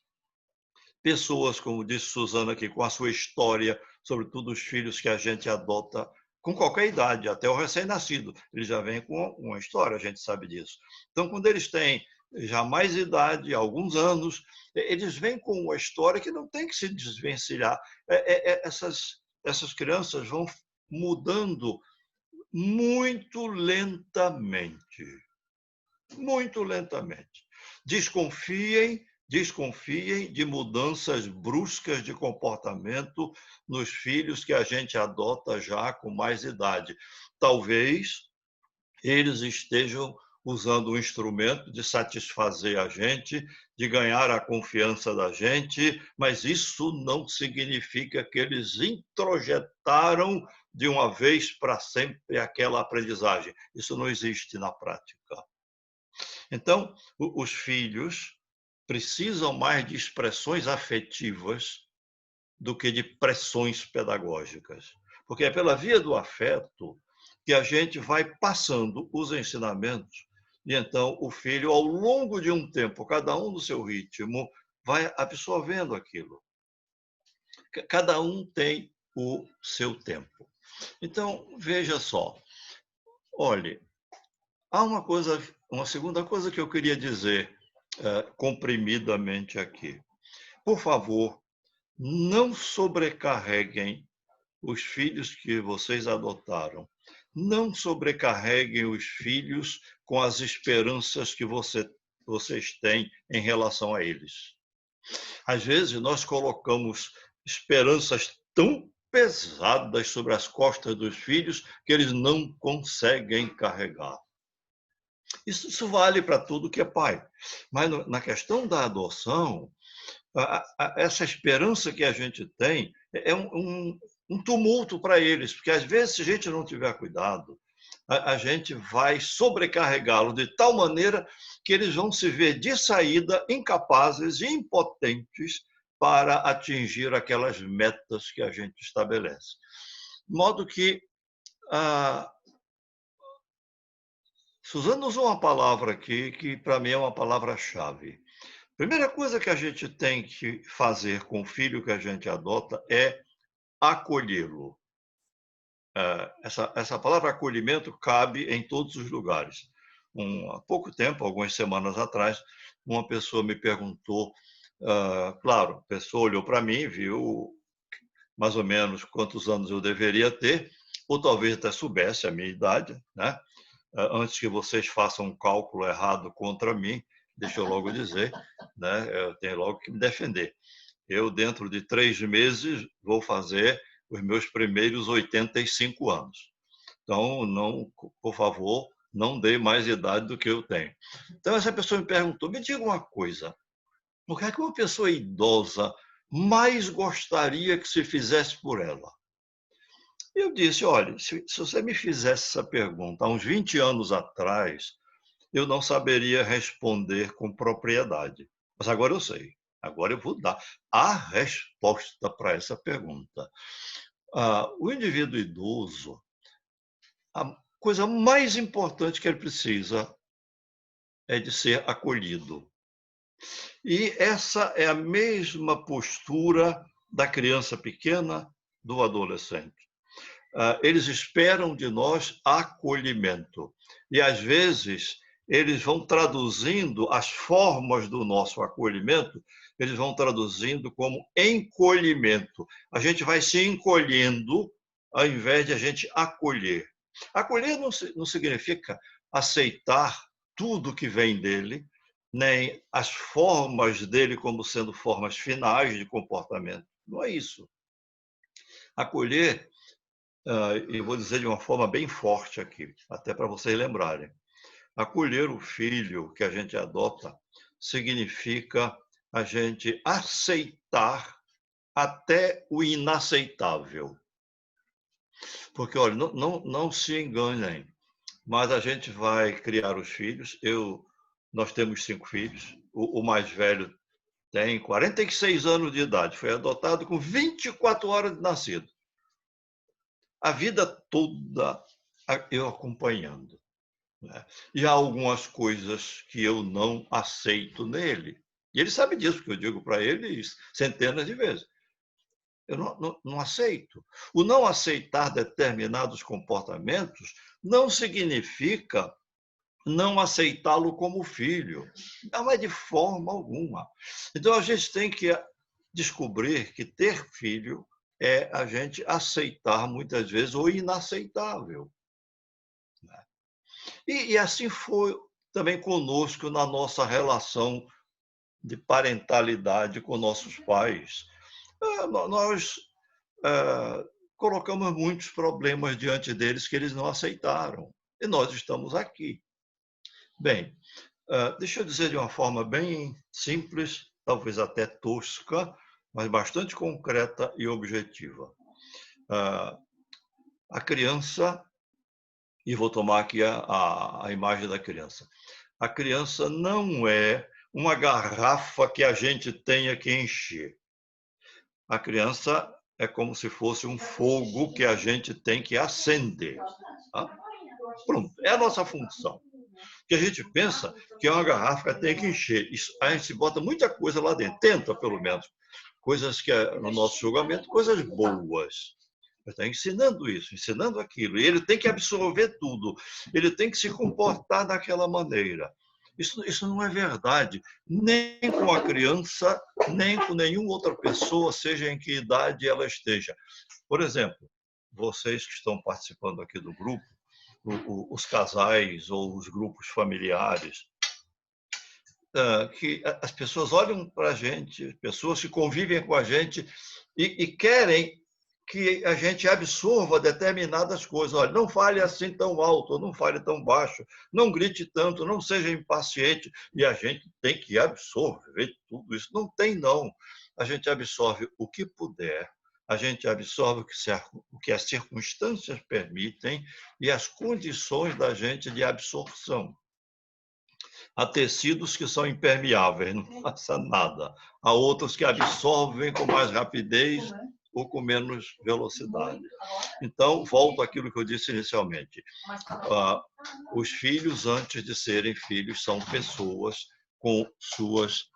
Pessoas, como disse Suzana aqui, com a sua história, sobretudo os filhos que a gente adota com qualquer idade, até o recém-nascido. Eles já vêm com uma história, a gente sabe disso. Então, quando eles têm já mais idade, alguns anos, eles vêm com uma história que não tem que se desvencilhar. Essas crianças vão mudando muito lentamente. Muito lentamente. Desconfiem de mudanças bruscas de comportamento nos filhos que a gente adota já com mais idade. Talvez eles estejam usando um instrumento de satisfazer a gente, de ganhar a confiança da gente, mas isso não significa que eles introjetaram de uma vez para sempre aquela aprendizagem. Isso não existe na prática. Então, os filhos precisam mais de expressões afetivas do que de pressões pedagógicas. Porque é pela via do afeto que a gente vai passando os ensinamentos e então o filho, ao longo de um tempo, cada um no seu ritmo, vai absorvendo aquilo. Cada um tem o seu tempo. Então, veja só. Olhe, há uma segunda coisa que eu queria dizer comprimidamente aqui. Por favor, não sobrecarreguem os filhos que vocês adotaram. Não sobrecarreguem os filhos com as esperanças que vocês têm em relação a eles. Às vezes, nós colocamos esperanças tão pesadas sobre as costas dos filhos que eles não conseguem carregar. Isso vale para tudo que é pai. Mas na questão da adoção, essa esperança que a gente tem é um tumulto para eles, porque às vezes, se a gente não tiver cuidado, a gente vai sobrecarregá-los de tal maneira que eles vão se ver de saída incapazes e impotentes para atingir aquelas metas que a gente estabelece. De modo que Suzana usou uma palavra aqui que, para mim, é uma palavra-chave. Primeira coisa que a gente tem que fazer com o filho que a gente adota é acolhê-lo. Essa palavra acolhimento cabe em todos os lugares. Há pouco tempo, algumas semanas atrás, uma pessoa me perguntou, claro, a pessoa olhou para mim, viu mais ou menos quantos anos eu deveria ter, ou talvez até soubesse a minha idade, né? Antes que vocês façam um cálculo errado contra mim, deixa eu logo dizer, né? Eu tenho logo que me defender. Eu, dentro de 3 meses, vou fazer os meus primeiros 85 anos. Então, não, por favor, não dê mais idade do que eu tenho. Então, essa pessoa me perguntou, me diga uma coisa, o que é que uma pessoa idosa mais gostaria que se fizesse por ela? Eu disse, olha, se você me fizesse essa pergunta há uns 20 anos atrás, eu não saberia responder com propriedade. Mas agora eu sei. Agora eu vou dar a resposta para essa pergunta. O indivíduo idoso, a coisa mais importante que ele precisa é de ser acolhido. E essa é a mesma postura da criança pequena, do adolescente. Eles esperam de nós acolhimento. E, às vezes, eles vão traduzindo as formas do nosso acolhimento, eles vão traduzindo como encolhimento. A gente vai se encolhendo ao invés de a gente acolher. Acolher não significa aceitar tudo que vem dele, nem as formas dele como sendo formas finais de comportamento. Não é isso. Acolher e vou dizer de uma forma bem forte aqui, até para vocês lembrarem. Acolher o filho que a gente adota significa a gente aceitar até o inaceitável. Porque, olha, não se enganem, mas a gente vai criar os filhos. Nós temos 5 filhos, o mais velho tem 46 anos de idade, foi adotado com 24 horas de nascido. A vida toda eu acompanhando, né? E há algumas coisas que eu não aceito nele. E ele sabe disso, porque eu digo para ele centenas de vezes. Eu não aceito. O não aceitar determinados comportamentos não significa não aceitá-lo como filho. Não é de forma alguma. Então, a gente tem que descobrir que ter filho é a gente aceitar, muitas vezes, o inaceitável. E assim foi também conosco na nossa relação de parentalidade com nossos pais. Nós colocamos muitos problemas diante deles que eles não aceitaram. E nós estamos aqui. Bem, deixa eu dizer de uma forma bem simples, talvez até tosca, mas bastante concreta e objetiva. A criança, e vou tomar aqui a imagem da criança. A criança não é uma garrafa que a gente tenha que encher. A criança é como se fosse um fogo que a gente tem que acender. Tá? Pronto, é a nossa função. Que a gente pensa que é uma garrafa que tem que encher. Isso, a gente bota muita coisa lá dentro, tenta pelo menos. Coisas que, no nosso julgamento, coisas boas. Está ensinando isso, ensinando aquilo. E ele tem que absorver tudo. Ele tem que se comportar daquela maneira. Isso não é verdade, nem com a criança, nem com nenhuma outra pessoa, seja em que idade ela esteja. Por exemplo, vocês que estão participando aqui do grupo, os casais ou os grupos familiares, que as pessoas olham para a gente, pessoas que convivem com a gente e querem que a gente absorva determinadas coisas. Olha, não fale assim tão alto, não fale tão baixo, não grite tanto, não seja impaciente. E a gente tem que absorver tudo isso. Não tem, não. A gente absorve o que puder, a gente absorve o que as circunstâncias permitem e as condições da gente de absorção. Há tecidos que são impermeáveis, não passa nada. Há outros que absorvem com mais rapidez ou com menos velocidade. Então, volto àquilo que eu disse inicialmente. Os filhos, antes de serem filhos, são pessoas com suas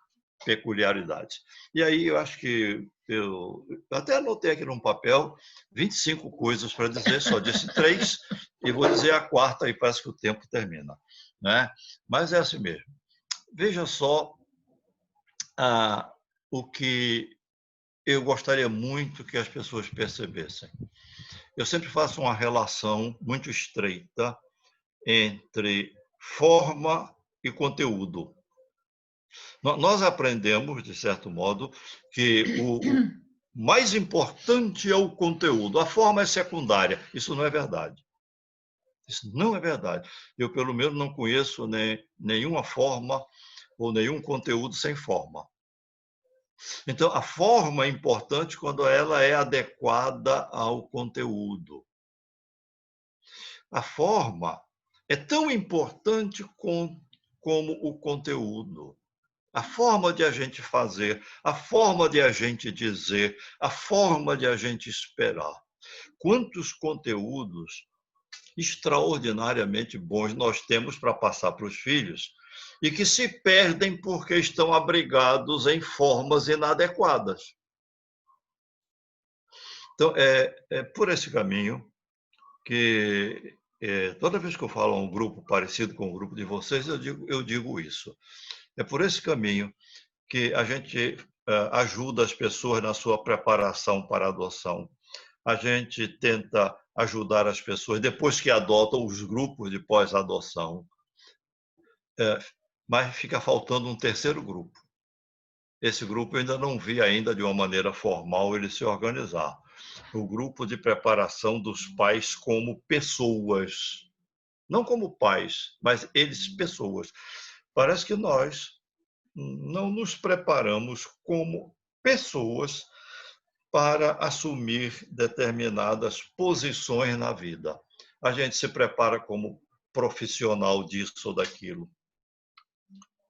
peculiaridades. E aí, eu acho que eu até anotei aqui num papel 25 coisas para dizer, só disse 3, e vou dizer a quarta, e parece que o tempo termina, né? Mas é assim mesmo. Veja só o que eu gostaria muito que as pessoas percebessem. Eu sempre faço uma relação muito estreita entre forma e conteúdo. Nós aprendemos, de certo modo, que o mais importante é o conteúdo, a forma é secundária. Isso não é verdade. Isso não é verdade. Eu, pelo menos, não conheço nenhuma forma ou nenhum conteúdo sem forma. Então, a forma é importante quando ela é adequada ao conteúdo. A forma é tão importante como o conteúdo. A forma de a gente fazer, a forma de a gente dizer, a forma de a gente esperar. Quantos conteúdos extraordinariamente bons nós temos para passar para os filhos e que se perdem porque estão abrigados em formas inadequadas. Então, é por esse caminho que toda vez que eu falo a um grupo parecido com o grupo de vocês, eu digo isso. É por esse caminho que a gente ajuda as pessoas na sua preparação para a adoção. A gente tenta ajudar as pessoas depois que adotam os grupos de pós-adoção. Mas fica faltando um terceiro grupo. Esse grupo eu ainda não vi ainda de uma maneira formal ele se organizar. o grupo de preparação dos pais como pessoas. Não como pais, mas eles pessoas. Parece que nós não nos preparamos como pessoas para assumir determinadas posições na vida. A gente se prepara como profissional disso ou daquilo.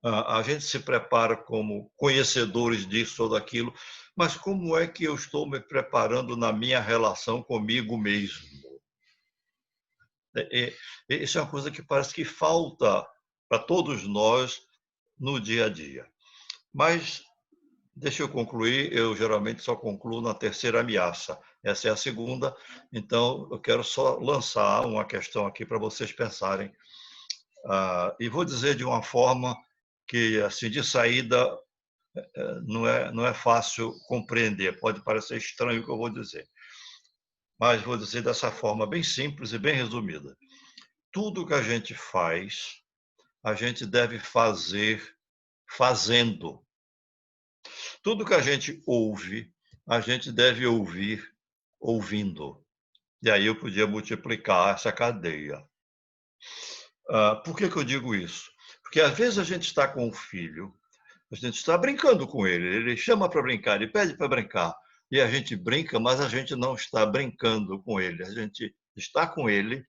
A gente se prepara como conhecedores disso ou daquilo, mas como é que eu estou me preparando na minha relação comigo mesmo? Isso é uma coisa que parece que falta para todos nós no dia a dia. Mas, deixa eu concluir, eu geralmente só concluo na terceira ameaça. Essa é a segunda, então eu quero só lançar uma questão aqui para vocês pensarem. E vou dizer de uma forma que, assim, de saída, não é fácil compreender, pode parecer estranho o que eu vou dizer, mas vou dizer dessa forma bem simples e bem resumida. Tudo que a gente faz, a gente deve fazer fazendo. Tudo que a gente ouve, a gente deve ouvir ouvindo. E aí eu podia multiplicar essa cadeia. Por que eu digo isso? Porque às vezes a gente está com o filho, a gente está brincando com ele, ele chama para brincar, ele pede para brincar, e a gente brinca, mas a gente não está brincando com ele, a gente está com ele,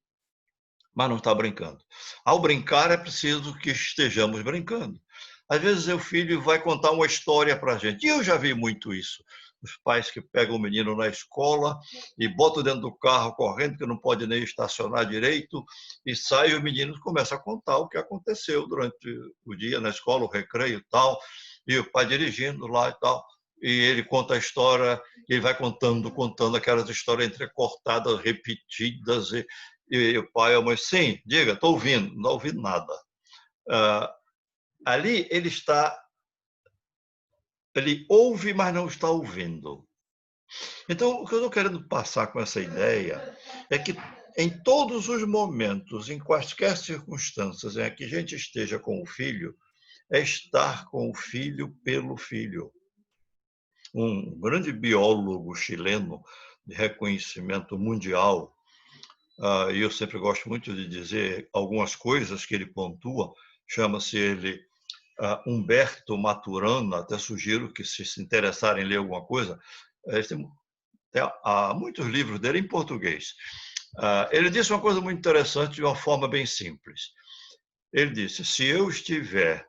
mas não está brincando. Ao brincar, é preciso que estejamos brincando. Às vezes o filho vai contar uma história para a gente, e eu já vi muito isso. Os pais que pegam o menino na escola e botam dentro do carro correndo, que não pode nem estacionar direito, e sai e o menino começa a contar o que aconteceu durante o dia na escola, o recreio e tal, e o pai dirigindo lá e tal. E ele conta a história, e ele vai contando aquelas histórias entrecortadas, repetidas, e o pai e a mãe, sim, diga, estou ouvindo, não ouvi nada. Ali ele ouve, mas não está ouvindo. Então, o que eu estou querendo passar com essa ideia é que em todos os momentos, em quaisquer circunstâncias em que a gente esteja com o filho, é estar com o filho pelo filho. Um grande biólogo chileno de reconhecimento mundial, e eu sempre gosto muito de dizer algumas coisas que ele pontua, chama-se ele Humberto Maturana, até sugiro que se interessarem em ler alguma coisa, há muitos livros dele em português. Ele disse uma coisa muito interessante de uma forma bem simples. Ele disse, se eu estiver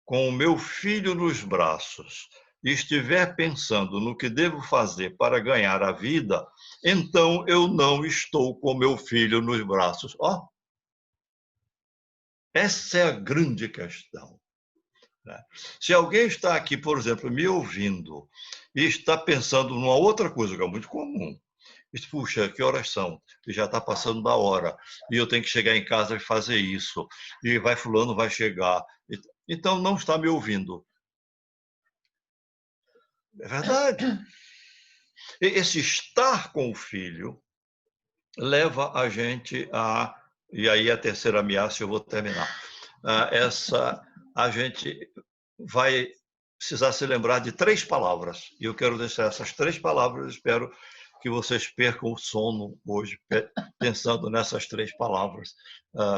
com o meu filho nos braços e estiver pensando no que devo fazer para ganhar a vida, então eu não estou com meu filho nos braços. Essa é a grande questão. Se alguém está aqui, por exemplo, me ouvindo e está pensando numa outra coisa, que é muito comum, puxa, que horas são? E já está passando da hora, e eu tenho que chegar em casa e fazer isso, e fulano vai chegar, então não está me ouvindo. É verdade. Esse estar com o filho leva a gente e aí a terceira ameaça eu vou terminar, a gente vai precisar se lembrar de 3 palavras, e eu quero deixar essas 3 palavras, espero que vocês percam o sono hoje pensando nessas 3 palavras,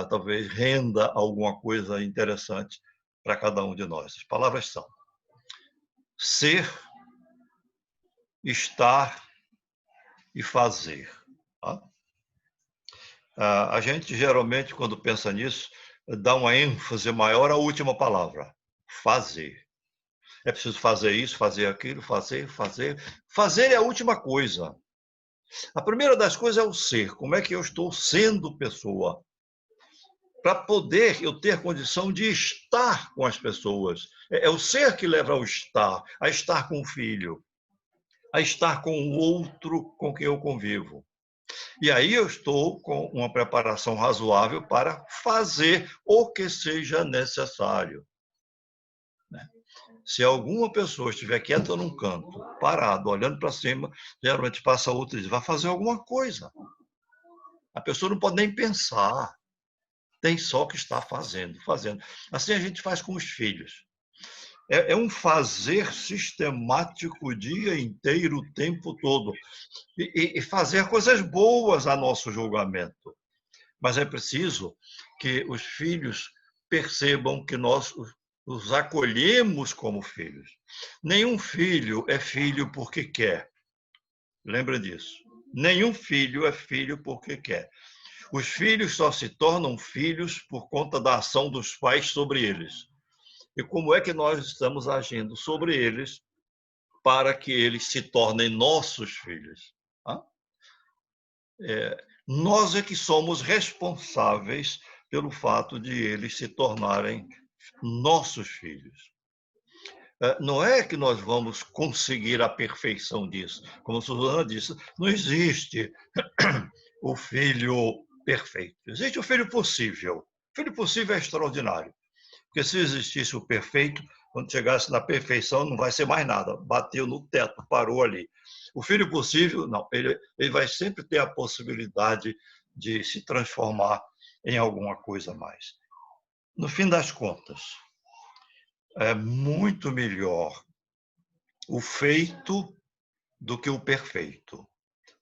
talvez renda alguma coisa interessante para cada um de nós. As palavras são ser, estar e fazer. A gente geralmente, quando pensa nisso, dá uma ênfase maior à última palavra, fazer. É preciso fazer isso, fazer aquilo, fazer. Fazer é a última coisa. A primeira das coisas é o ser. Como é que eu estou sendo pessoa? Para poder eu ter condição de estar com as pessoas. É o ser que leva ao estar, a estar com o filho, a estar com o outro com quem eu convivo. E aí eu estou com uma preparação razoável para fazer o que seja necessário. Se alguma pessoa estiver quieta num canto, parado, olhando para cima, geralmente passa outra e diz, vai fazer alguma coisa. A pessoa não pode nem pensar, tem só que estar fazendo. Assim a gente faz com os filhos. É um fazer sistemático o dia inteiro, o tempo todo. E fazer coisas boas a nosso julgamento. Mas é preciso que os filhos percebam que nós os acolhemos como filhos. Nenhum filho é filho porque quer. Lembra disso. Nenhum filho é filho porque quer. Os filhos só se tornam filhos por conta da ação dos pais sobre eles. E como é que nós estamos agindo sobre eles para que eles se tornem nossos filhos? Nós é que somos responsáveis pelo fato de eles se tornarem nossos filhos. Não é que nós vamos conseguir a perfeição disso. Como a Suzana disse, não existe o filho perfeito. Existe o filho possível. O filho possível é extraordinário. Porque se existisse o perfeito, quando chegasse na perfeição, não vai ser mais nada. Bateu no teto, parou ali. O filho possível, não. Ele vai sempre ter a possibilidade de se transformar em alguma coisa a mais. No fim das contas, é muito melhor o feito do que o perfeito.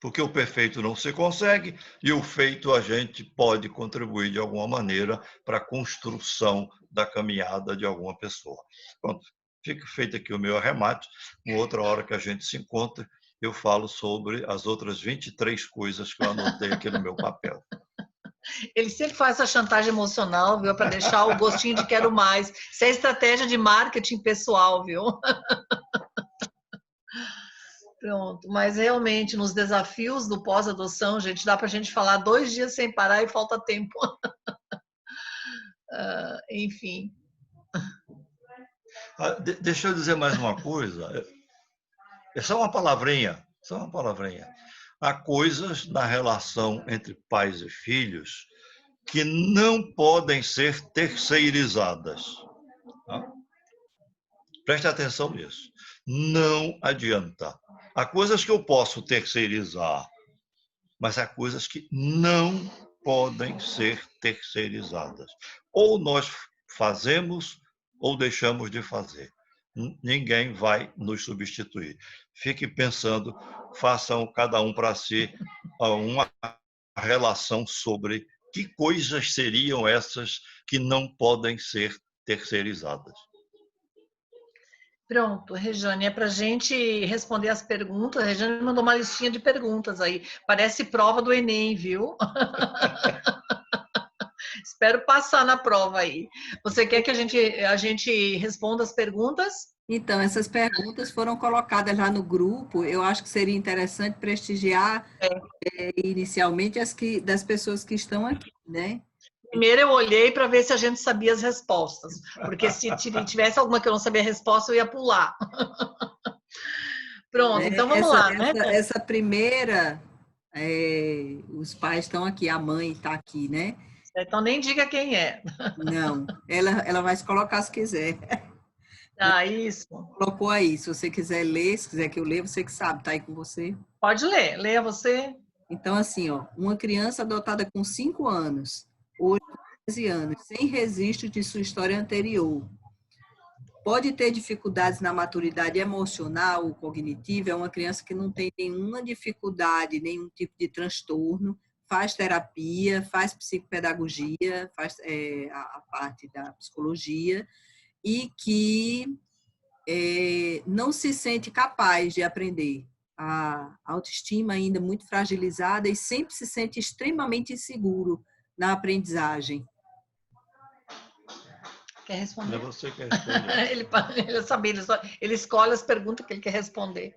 Porque o perfeito não se consegue e o feito a gente pode contribuir de alguma maneira para a construção da caminhada de alguma pessoa. Pronto, fica feito aqui o meu arremate. Uma outra hora que a gente se encontra, eu falo sobre as outras 23 coisas que eu anotei aqui no meu papel. Ele sempre faz essa chantagem emocional, viu? Para deixar o gostinho de quero mais. Isso é estratégia de marketing pessoal, viu? Pronto, mas realmente nos desafios do pós-adoção, gente, dá para a gente falar 2 dias sem parar e falta tempo. Enfim. Deixa eu dizer mais uma coisa. É só uma palavrinha, Há coisas na relação entre pais e filhos que não podem ser terceirizadas. Tá? Preste atenção nisso. Não adianta. Há coisas que eu posso terceirizar, mas há coisas que não podem ser terceirizadas. Ou nós fazemos ou deixamos de fazer. Ninguém vai nos substituir. Fique pensando, façam cada um para si uma relação sobre que coisas seriam essas que não podem ser terceirizadas. Pronto, Rejane, é para a gente responder as perguntas. A Rejane mandou uma listinha de perguntas aí. Parece prova do Enem, viu? Espero passar na prova aí. Você quer que a gente responda as perguntas? Então, essas perguntas foram colocadas lá no grupo. Eu acho que seria interessante prestigiar inicialmente das pessoas que estão aqui, né? Primeiro eu olhei para ver se a gente sabia as respostas, porque se tivesse alguma que eu não sabia a resposta, eu ia pular. Pronto, então vamos lá, né? Essa primeira, os pais estão aqui, a mãe está aqui, né? Então nem diga quem é. Não, ela vai se colocar se quiser. Ah, isso. Colocou aí, se você quiser ler, se quiser que eu leia, você que sabe, está aí com você. Pode ler, leia você. Então, assim, ó, uma criança adotada com 5 anos, hoje com 13 anos, sem registro de sua história anterior, pode ter dificuldades na maturidade emocional ou cognitiva. É uma criança que não tem nenhuma dificuldade, nenhum tipo de transtorno, faz terapia, faz psicopedagogia, faz a parte da psicologia, e que não se sente capaz de aprender. A autoestima ainda muito fragilizada e sempre se sente extremamente inseguro na aprendizagem. Quer responder? É você que responde. ele escolhe as perguntas que ele quer responder.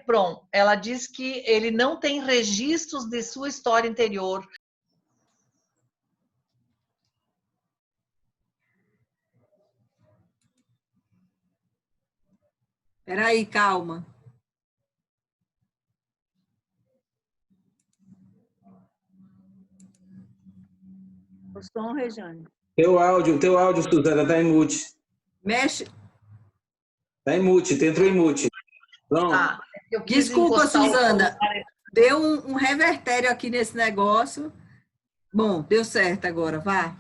Pronto, ela diz que ele não tem registros de sua história interior. Espera aí, calma. O som, Rejane. Teu áudio, Suzana, está em mute. Mexe. Está em mute, tu entrou em mute. Pronto. Desculpa, Suzana. Deu um revertério aqui nesse negócio. Bom, deu certo agora, vá.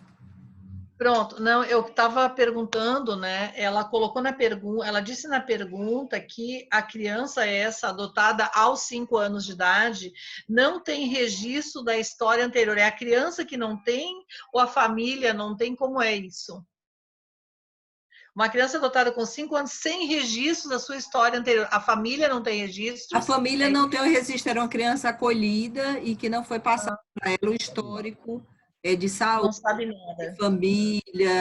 Pronto, não, eu estava perguntando, né? Ela colocou na pergunta, ela disse na pergunta que a criança essa adotada aos 5 anos de idade não tem registro da história anterior. É a criança que não tem ou a família não tem? Como é isso? Uma criança adotada com 5 anos sem registro da sua história anterior. A família não tem A registros? família não tem o registro, era uma criança acolhida e que não foi passado para ela o histórico de Não saúde, sabe de nada. família.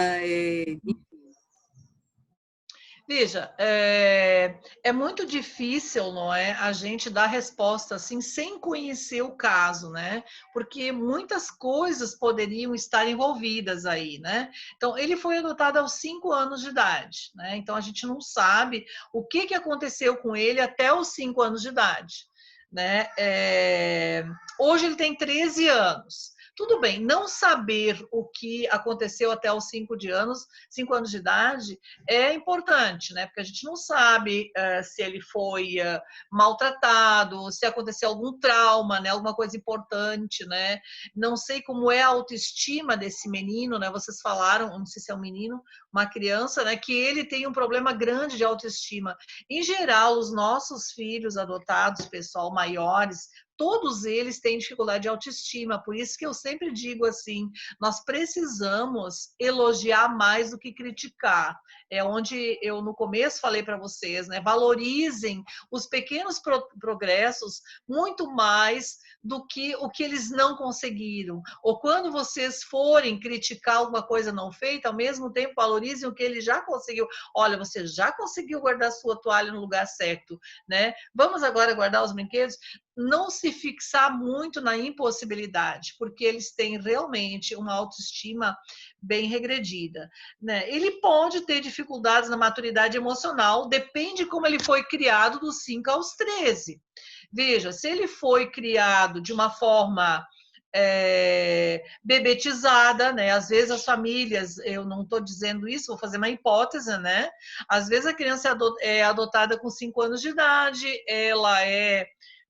Veja, é muito difícil, não é, a gente dar resposta assim sem conhecer o caso, né? Porque muitas coisas poderiam estar envolvidas aí, né? Então, ele foi adotado aos 5 anos de idade, né? Então, a gente não sabe o que aconteceu com ele até os 5 anos de idade, né? Hoje ele tem 13 anos. Tudo bem, não saber o que aconteceu até os 5 anos de idade é importante, né? Porque a gente não sabe se ele foi maltratado, se aconteceu algum trauma, né? Alguma coisa importante, né? Não sei como é a autoestima desse menino, né? Vocês falaram, não sei se é um menino, uma criança, né? Que ele tem um problema grande de autoestima. Em geral, os nossos filhos adotados, pessoal, maiores, todos eles têm dificuldade de autoestima, por isso que eu sempre digo assim, nós precisamos elogiar mais do que criticar. É onde eu no começo falei para vocês, né? Valorizem os pequenos progressos muito mais do que o que eles não conseguiram. Ou quando vocês forem criticar alguma coisa não feita, ao mesmo tempo valorizem o que ele já conseguiu. Olha, você já conseguiu guardar sua toalha no lugar certo, né? Vamos agora guardar os brinquedos? Não se fixar muito na impossibilidade, porque eles têm realmente uma autoestima bem regredida, né? Ele pode ter dificuldades na maturidade emocional, depende como ele foi criado dos 5 aos 13. Veja, se ele foi criado de uma forma bebetizada, né? Às vezes as famílias, eu não estou dizendo isso, vou fazer uma hipótese, né? Às vezes a criança é adotada com 5 anos de idade, ela é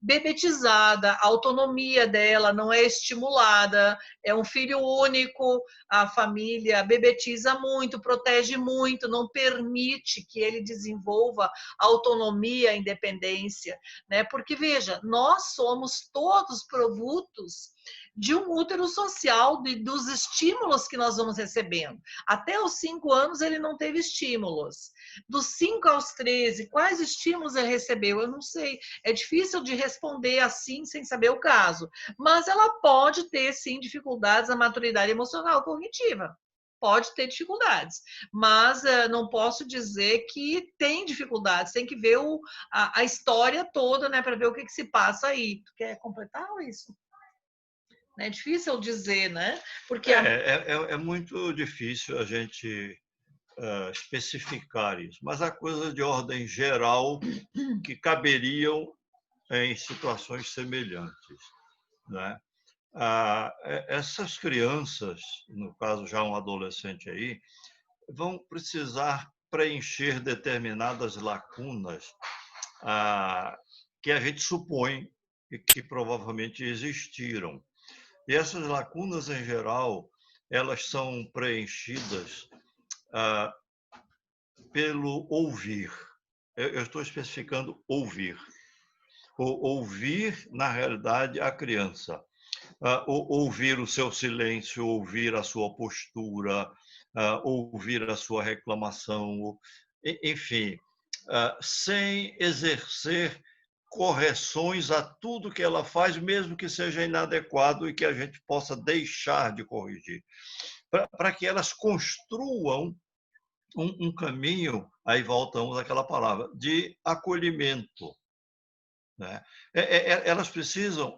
bebetizada, a autonomia dela não é estimulada, é um filho único, a família bebetiza muito, protege muito, não permite que ele desenvolva autonomia, independência, né? Porque veja, nós somos todos produtos de um útero social, dos estímulos que nós vamos recebendo. Até os 5 anos ele não teve estímulos. Dos 5 aos 13, quais estímulos ele recebeu? Eu não sei. É difícil de responder assim, sem saber o caso. Mas ela pode ter, sim, dificuldades na maturidade emocional cognitiva. Pode ter dificuldades, mas não posso dizer que tem dificuldades. Tem que ver a história toda, né, para ver o que se passa aí. Tu quer completar isso? É difícil dizer, né? Porque É muito difícil a gente especificar isso, mas há coisas de ordem geral que caberiam em situações semelhantes, né? Essas crianças, no caso já um adolescente aí, vão precisar preencher determinadas lacunas que a gente supõe que provavelmente existiram. E essas lacunas, em geral, elas são preenchidas pelo ouvir. Eu estou especificando ouvir. Ouvir, na realidade, a criança. Ouvir o seu silêncio, ouvir a sua postura, ouvir a sua reclamação, enfim, sem exercer correções a tudo que ela faz, mesmo que seja inadequado e que a gente possa deixar de corrigir, para que elas construam um caminho, aí voltamos àquela palavra, de acolhimento, né? Elas precisam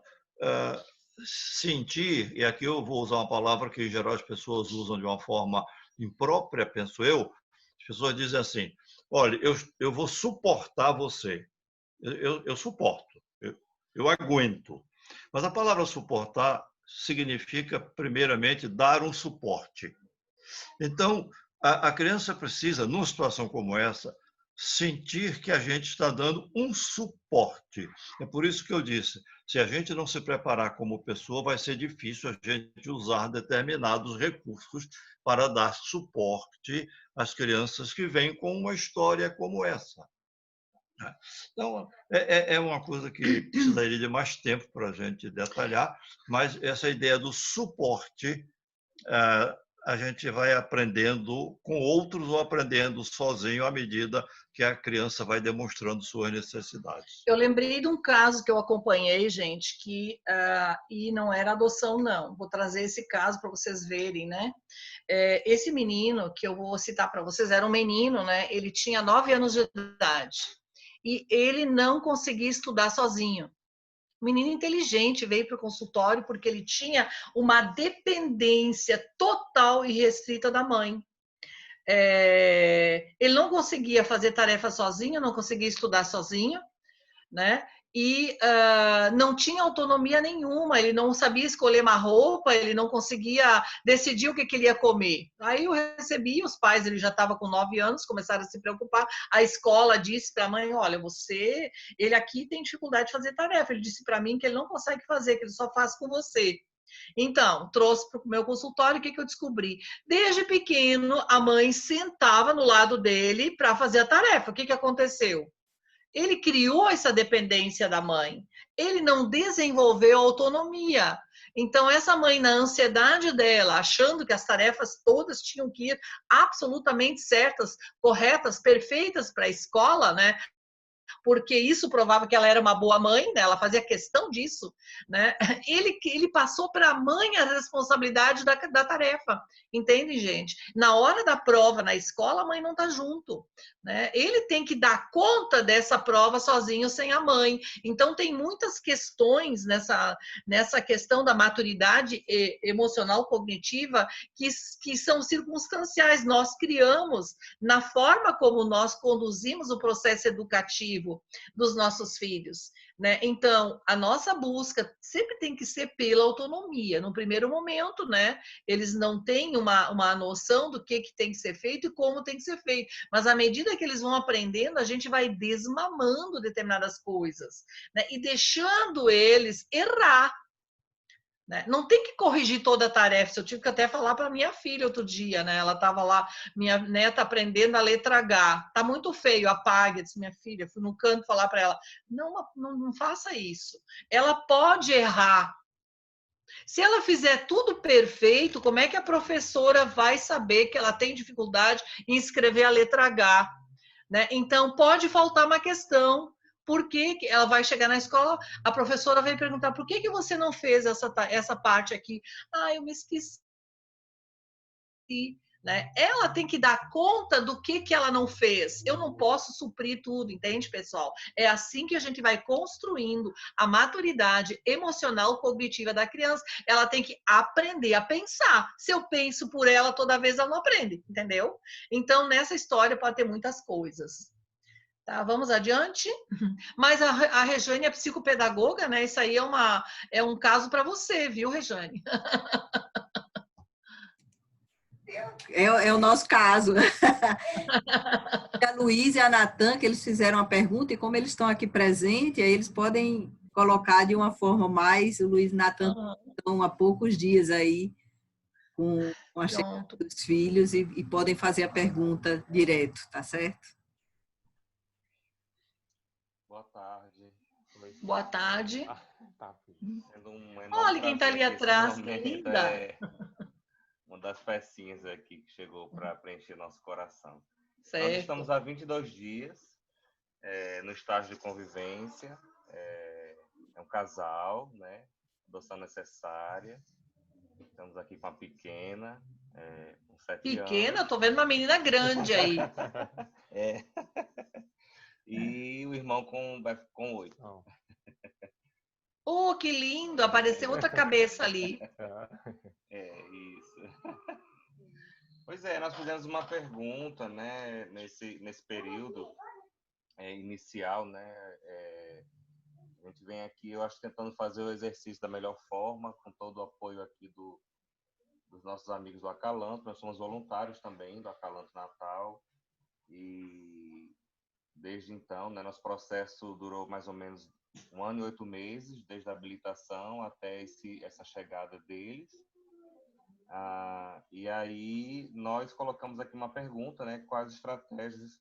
sentir, e aqui eu vou usar uma palavra que em geral as pessoas usam de uma forma imprópria, penso eu, as pessoas dizem assim, olha, eu vou suportar você, eu suporto, eu aguento, mas a palavra suportar significa, primeiramente, dar um suporte. Então, a criança precisa, numa situação como essa, sentir que a gente está dando um suporte. É por isso que eu disse, se a gente não se preparar como pessoa, vai ser difícil a gente usar determinados recursos para dar suporte às crianças que vêm com uma história como essa. Então, é uma coisa que precisaria de mais tempo para a gente detalhar, mas essa ideia do suporte, a gente vai aprendendo com outros ou aprendendo sozinho à medida que a criança vai demonstrando suas necessidades. Eu lembrei de um caso que eu acompanhei, gente, que e não era adoção, não. Vou trazer esse caso para vocês verem, né? Esse menino que eu vou citar para vocês era um menino, né? Ele tinha 9 anos de idade e ele não conseguia estudar sozinho. Menino inteligente, veio para o consultório porque ele tinha uma dependência total e restrita da mãe. Ele não conseguia fazer tarefa sozinho, não conseguia estudar sozinho, né? E não tinha autonomia nenhuma, ele não sabia escolher uma roupa, ele não conseguia decidir o que ele ia comer. Aí eu recebi, os pais, ele já estava com 9 anos, começaram a se preocupar, a escola disse para a mãe, olha, ele aqui tem dificuldade de fazer tarefa, ele disse para mim que ele não consegue fazer, que ele só faz com você. Então, trouxe para o meu consultório, o que eu descobri? Desde pequeno, a mãe sentava no lado dele para fazer a tarefa. O que aconteceu? Ele criou essa dependência da mãe. Ele não desenvolveu autonomia. Então, essa mãe, na ansiedade dela, achando que as tarefas todas tinham que ir absolutamente certas, corretas, perfeitas para a escola, né? Porque isso provava que ela era uma boa mãe, né? Ela fazia questão disso, né? Ele passou para a mãe a responsabilidade da tarefa, entende, gente? Na hora da prova na escola, a mãe não está junto, né? Ele tem que dar conta dessa prova sozinho, sem a mãe. Então, tem muitas questões nessa questão da maturidade emocional cognitiva que são circunstanciais. Nós criamos na forma como nós conduzimos o processo educativo dos nossos filhos, né? Então, a nossa busca sempre tem que ser pela autonomia. No primeiro momento, né? Eles não têm uma noção do que tem que ser feito e como tem que ser feito. Mas à medida que eles vão aprendendo, a gente vai desmamando determinadas coisas, né? E deixando eles errar. Né? Não tem que corrigir toda a tarefa. Eu tive que até falar para minha filha outro dia, né? Ela estava lá, minha neta aprendendo a letra H. Tá muito feio, apague. Eu disse, minha filha, fui no canto falar para ela, não faça isso. Ela pode errar. Se ela fizer tudo perfeito, como é que a professora vai saber que ela tem dificuldade em escrever a letra H? Né? Então, pode faltar uma questão. Por que ela vai chegar na escola, a professora vai perguntar, por que você não fez essa parte aqui? Ah, eu me esqueci. Né? Ela tem que dar conta do que ela não fez. Eu não posso suprir tudo, entende, pessoal? É assim que a gente vai construindo a maturidade emocional cognitiva da criança. Ela tem que aprender a pensar. Se eu penso por ela toda vez, ela não aprende, entendeu? Então, nessa história pode ter muitas coisas. Tá, vamos adiante. Mas a Rejane é psicopedagoga, né? Isso aí é um caso para você, viu, Rejane? É o nosso caso. A Luísa e a Natan, que eles fizeram uma pergunta, e como eles estão aqui presentes, aí eles podem colocar de uma forma mais. O Luiz e o Natan estão há poucos dias aí com a chegada dos filhos e podem fazer a pergunta direto, tá certo? Boa tarde. Boa tarde. Tá sendo um enorme Olha quem está ali atrás, que linda. Uma das pecinhas aqui que chegou para preencher nosso coração. Certo. Nós estamos há 22 dias no estágio de convivência. É um casal, né? Adoção necessária. Estamos aqui com a pequena, com 7 anos. Pequena? Estou vendo uma menina grande aí. E o irmão com 8. Oh, que lindo! Apareceu outra cabeça ali. Isso. Pois é, nós fizemos uma pergunta, né, nesse período inicial, né, a gente vem aqui, eu acho, tentando fazer o exercício da melhor forma, com todo o apoio aqui dos nossos amigos do Acalanto. Nós somos voluntários também do Acalanto Natal, e desde então, né? Nosso processo durou mais ou menos 1 ano e 8 meses, desde a habilitação até essa chegada deles. E aí nós colocamos aqui uma pergunta, né? Quais estratégias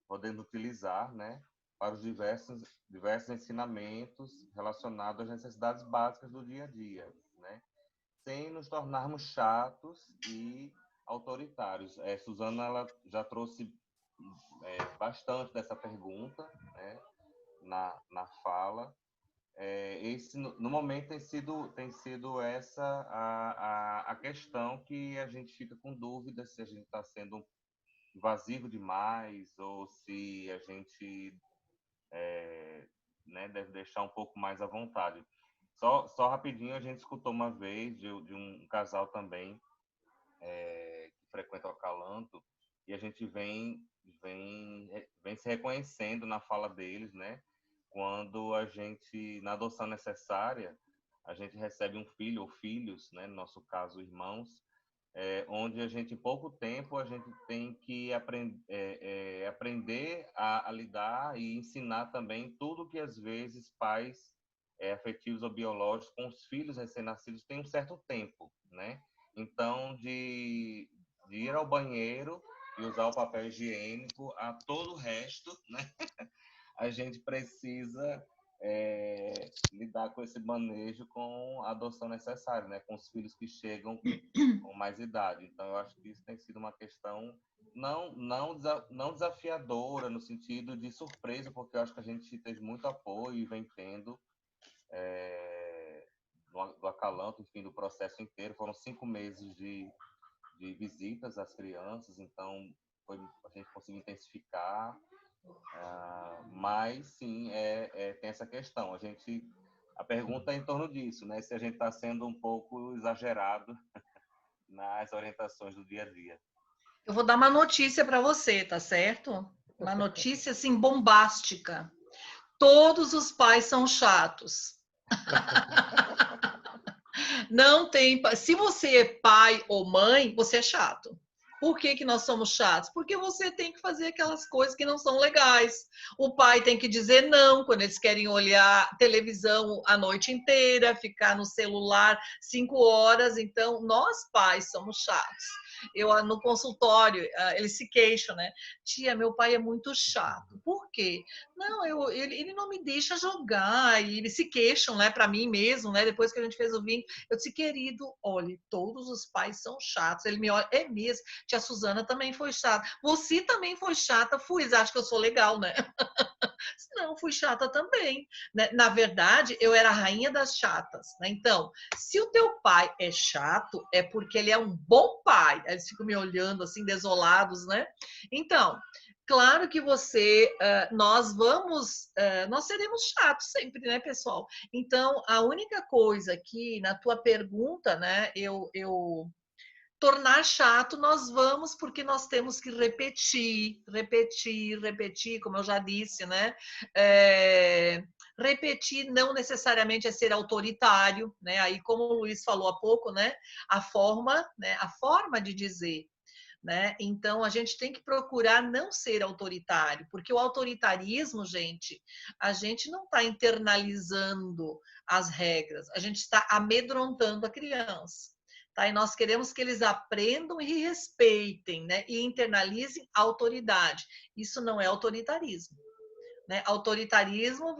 podemos utilizar, né? Para os diversos ensinamentos relacionados às necessidades básicas do dia a dia, né? Sem nos tornarmos chatos e autoritários. Suzana, ela já trouxe bastante dessa pergunta, né? Na fala. No momento tem sido essa a questão que a gente fica com dúvida se a gente está sendo invasivo demais ou se a gente né, deve deixar um pouco mais à vontade. Só rapidinho, a gente escutou uma vez de um casal também que frequenta o Acalanto, e a gente vem se reconhecendo na fala deles, né? Quando a gente, na adoção necessária, a gente recebe um filho ou filhos, né? No nosso caso, irmãos, onde a gente, em pouco tempo, a gente tem que aprender a lidar e ensinar também tudo que, às vezes, pais afetivos ou biológicos com os filhos recém-nascidos têm um certo tempo, né? Então, de ir ao banheiro e usar o papel higiênico a todo o resto, né? A gente precisa lidar com esse manejo com a adoção necessária, né? Com os filhos que chegam com mais idade. Então, eu acho que isso tem sido uma questão não desafiadora no sentido de surpresa, porque eu acho que a gente teve muito apoio e vem tendo do Acalanto, enfim, do processo inteiro. Foram 5 meses de visitas às crianças, então a gente conseguiu intensificar. Mas sim, tem essa questão. A pergunta é em torno disso, né? Se a gente está sendo um pouco exagerado nas orientações do dia a dia. Eu vou dar uma notícia para você, tá certo? Uma notícia assim bombástica. Todos os pais são chatos. Não tem. Se você é pai ou mãe, você é chato. Por que nós somos chatos? Porque você tem que fazer aquelas coisas que não são legais. O pai tem que dizer não quando eles querem olhar televisão a noite inteira, ficar no celular 5 horas. Então, nós pais somos chatos. No consultório, eles se queixam, né? Tia, meu pai é muito chato. Por quê? Não, ele não me deixa jogar. E eles se queixam, né? Para mim mesmo, né? Depois que a gente fez o vínculo, eu disse, querido, olhe, todos os pais são chatos. Ele me olha, é mesmo. Tia Suzana também foi chata. Você também foi chata. Acha que eu sou legal, né? Não, fui chata também. Na verdade, eu era a rainha das chatas. Né? Então, se o teu pai é chato, é porque ele é um bom pai. Eles ficam me olhando assim, desolados, né? Então, claro que nós seremos chatos sempre, né, pessoal? Então, a única coisa que na tua pergunta, né, tornar chato, nós vamos, porque nós temos que repetir, como eu já disse, né? Repetir não necessariamente é ser autoritário, né? Aí, como o Luiz falou há pouco, né? A forma de dizer. Né? Então, a gente tem que procurar não ser autoritário, porque o autoritarismo, gente, a gente não está internalizando as regras, a gente está amedrontando a criança. Tá? E nós queremos que eles aprendam e respeitem, né? E internalizem a autoridade. Isso não é autoritarismo. Né? Autoritarismo,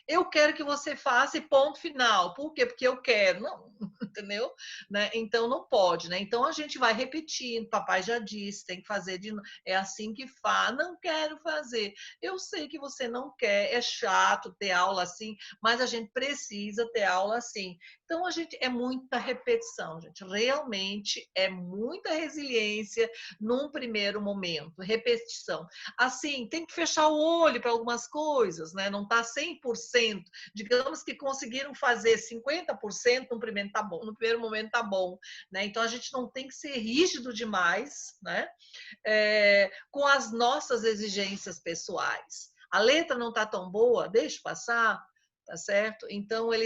eu quero que você faça e ponto final. Por quê? Porque eu quero. Não, entendeu? Né? Então não pode, né? Então a gente vai repetindo, papai já disse, tem que fazer de novo. É assim que faz, não quero fazer. Eu sei que você não quer, é chato ter aula assim, mas a gente precisa ter aula assim. Então é muita repetição, gente. Realmente é muita resiliência num primeiro momento, repetição. Assim, tem que fechar o olho para algumas coisas, né? Não está 100%. Digamos que conseguiram fazer 50% no primeiro momento tá bom, né? Então a gente não tem que ser rígido demais, né? Com as nossas exigências pessoais. A letra não está tão boa, deixa passar, tá certo? Então a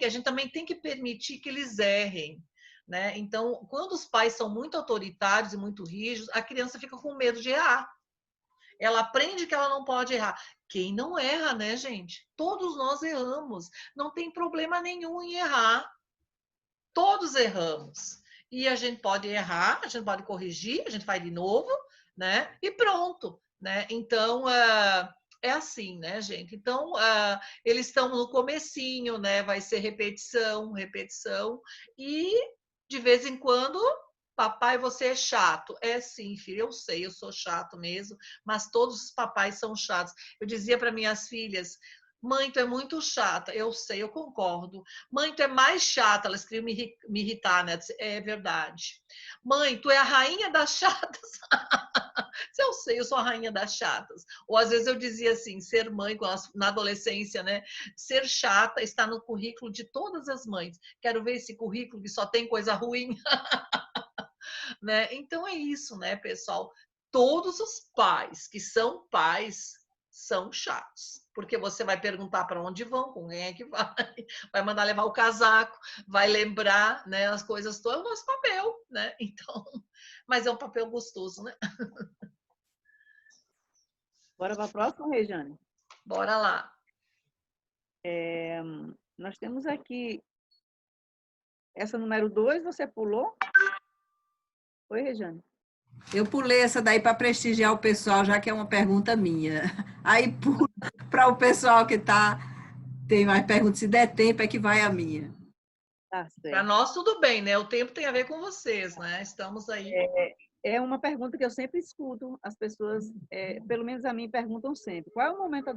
gente também tem que permitir que eles errem. Né? Então, quando os pais são muito autoritários e muito rígidos, a criança fica com medo de errar. Ela aprende que ela não pode errar. Quem não erra, né, gente? Todos nós erramos. Não tem problema nenhum em errar. Todos erramos. E a gente pode errar, a gente pode corrigir, a gente faz de novo, né? E pronto, né? Então, é assim, né, gente? Então, eles estão no comecinho, né? Vai ser repetição, repetição. E, de vez em quando, papai, você é chato. É sim, filho, eu sei, eu sou chato mesmo, mas todos os papais são chatos. Eu dizia para minhas filhas, mãe, tu é muito chata. Eu sei, eu concordo. Mãe, tu é mais chata. Elas queriam me irritar, né? É verdade. Mãe, tu é a rainha das chatas. Eu sei, eu sou a rainha das chatas. Ou às vezes eu dizia assim, ser mãe na adolescência, né? Ser chata está no currículo de todas as mães. Quero ver esse currículo que só tem coisa ruim. Né? Então é isso, né, pessoal? Todos os pais que são pais são chatos, porque você vai perguntar para onde vão, com quem é que vai mandar levar o casaco, vai lembrar, né, as coisas todas, é o nosso papel, né? Então, mas é um papel gostoso, né? Bora para a próxima, Rejane? Bora lá. Nós temos aqui essa número 2, você pulou? Oi, Rejane? Eu pulei essa daí para prestigiar o pessoal, já que é uma pergunta minha. Aí pula para o pessoal que tem mais perguntas. Se der tempo, é que vai a minha. Tá Para certo. nós tudo bem, né? O tempo tem a ver com vocês, né? Estamos aí. É uma pergunta que eu sempre escuto. As pessoas, pelo menos a mim, perguntam sempre. Qual é o momento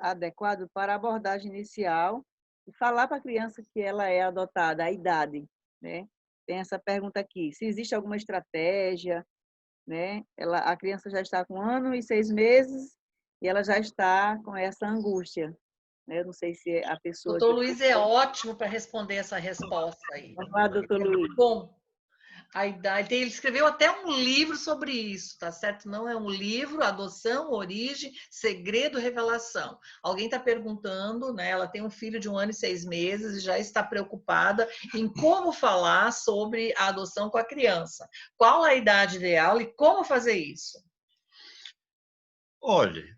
adequado para a abordagem inicial e falar para a criança que ela é adotada, a idade, né? Tem essa pergunta aqui. Se existe alguma estratégia, né? A criança já está com 1 ano e 6 meses e ela já está com essa angústia, né? Eu não sei se a pessoa... Doutor Luiz é ótimo para responder essa resposta aí. Vamos lá, doutor Luiz. Bom, a idade, ele escreveu até um livro sobre isso, tá certo? Não é um livro, Adoção, Origem, Segredo, Revelação. Alguém está perguntando, né? Ela tem um filho de 1 ano e 6 meses e já está preocupada em como falar sobre a adoção com a criança. Qual a idade ideal e como fazer isso? Olhe,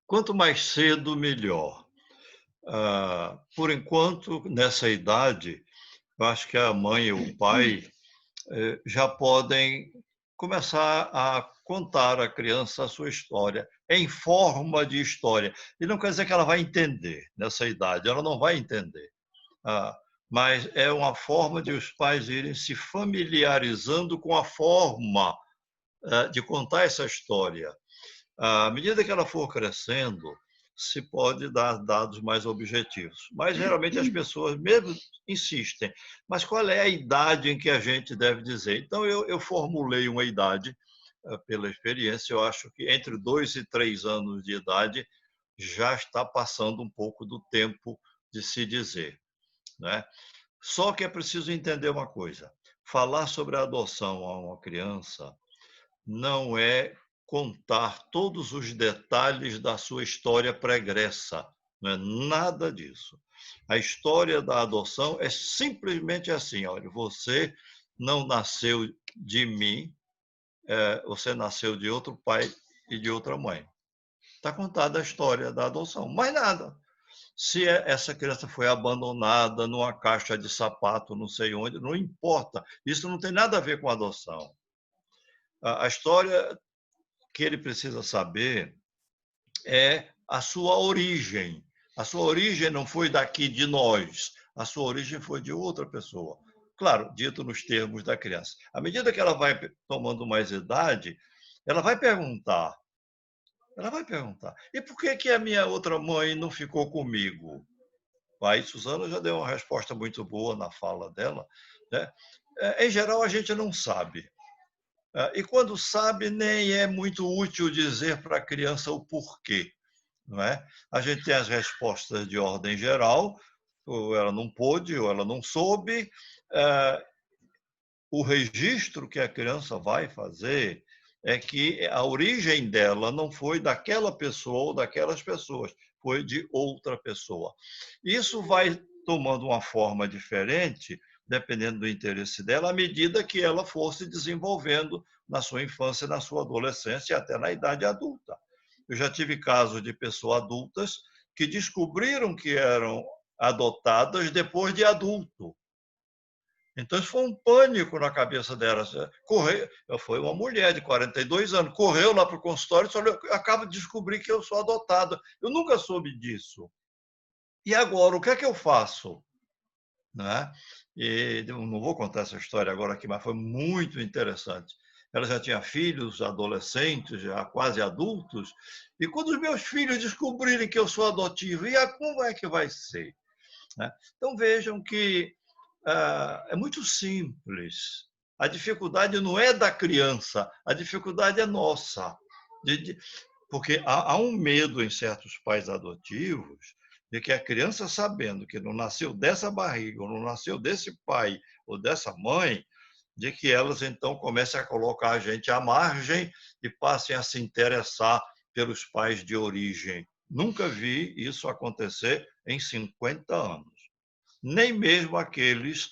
quanto mais cedo, melhor. Por enquanto, nessa idade, eu acho que a mãe e o pai já podem começar a contar à criança a sua história, em forma de história. E não quer dizer que ela vai entender nessa idade, ela não vai entender. Mas é uma forma de os pais irem se familiarizando com a forma de contar essa história. À medida que ela for crescendo, se pode dar dados mais objetivos. Mas, geralmente, as pessoas mesmo insistem. Mas qual é a idade em que a gente deve dizer? Então, eu formulei uma idade, pela experiência, eu acho que entre 2 e 3 anos de idade já está passando um pouco do tempo de se dizer, né? Só que é preciso entender uma coisa. Falar sobre a adoção a uma criança não é contar todos os detalhes da sua história pregressa. Não é nada disso. A história da adoção é simplesmente assim: olha, você não nasceu de mim, você nasceu de outro pai e de outra mãe. Está contada a história da adoção, mais nada. Se essa criança foi abandonada numa caixa de sapato, não sei onde, não importa. Isso não tem nada a ver com adoção. A história que ele precisa saber é a sua origem. A sua origem não foi daqui de nós, a sua origem foi de outra pessoa. Claro, dito nos termos da criança. À medida que ela vai tomando mais idade, ela vai perguntar. E por que a minha outra mãe não ficou comigo? Aí Suzana já deu uma resposta muito boa na fala dela, né? Em geral, a gente não sabe. E quando sabe, nem é muito útil dizer para a criança o porquê, não é? A gente tem as respostas de ordem geral, ou ela não pôde, ou ela não soube. O registro que a criança vai fazer é que a origem dela não foi daquela pessoa ou daquelas pessoas, foi de outra pessoa. Isso vai tomando uma forma diferente dependendo do interesse dela, à medida que ela fosse desenvolvendo na sua infância, na sua adolescência e até na idade adulta. Eu já tive casos de pessoas adultas que descobriram que eram adotadas depois de adulto. Então, isso foi um pânico na cabeça delas. Foi uma mulher de 42 anos, correu lá para o consultório e falou: acabo de descobrir que eu sou adotada. Eu nunca soube disso. E agora, o que é que eu faço? Né? E eu não vou contar essa história agora aqui, mas foi muito interessante. Ela já tinha filhos, adolescentes, já quase adultos, e quando os meus filhos descobrirem que eu sou adotivo, como é que vai ser? Né? Então vejam que é muito simples. A dificuldade não é da criança, a dificuldade é nossa. Porque há um medo em certos pais adotivos de que a criança, sabendo que não nasceu dessa barriga, ou não nasceu desse pai ou dessa mãe, de que elas então comecem a colocar a gente à margem e passem a se interessar pelos pais de origem. Nunca vi isso acontecer em 50 anos. Nem mesmo aqueles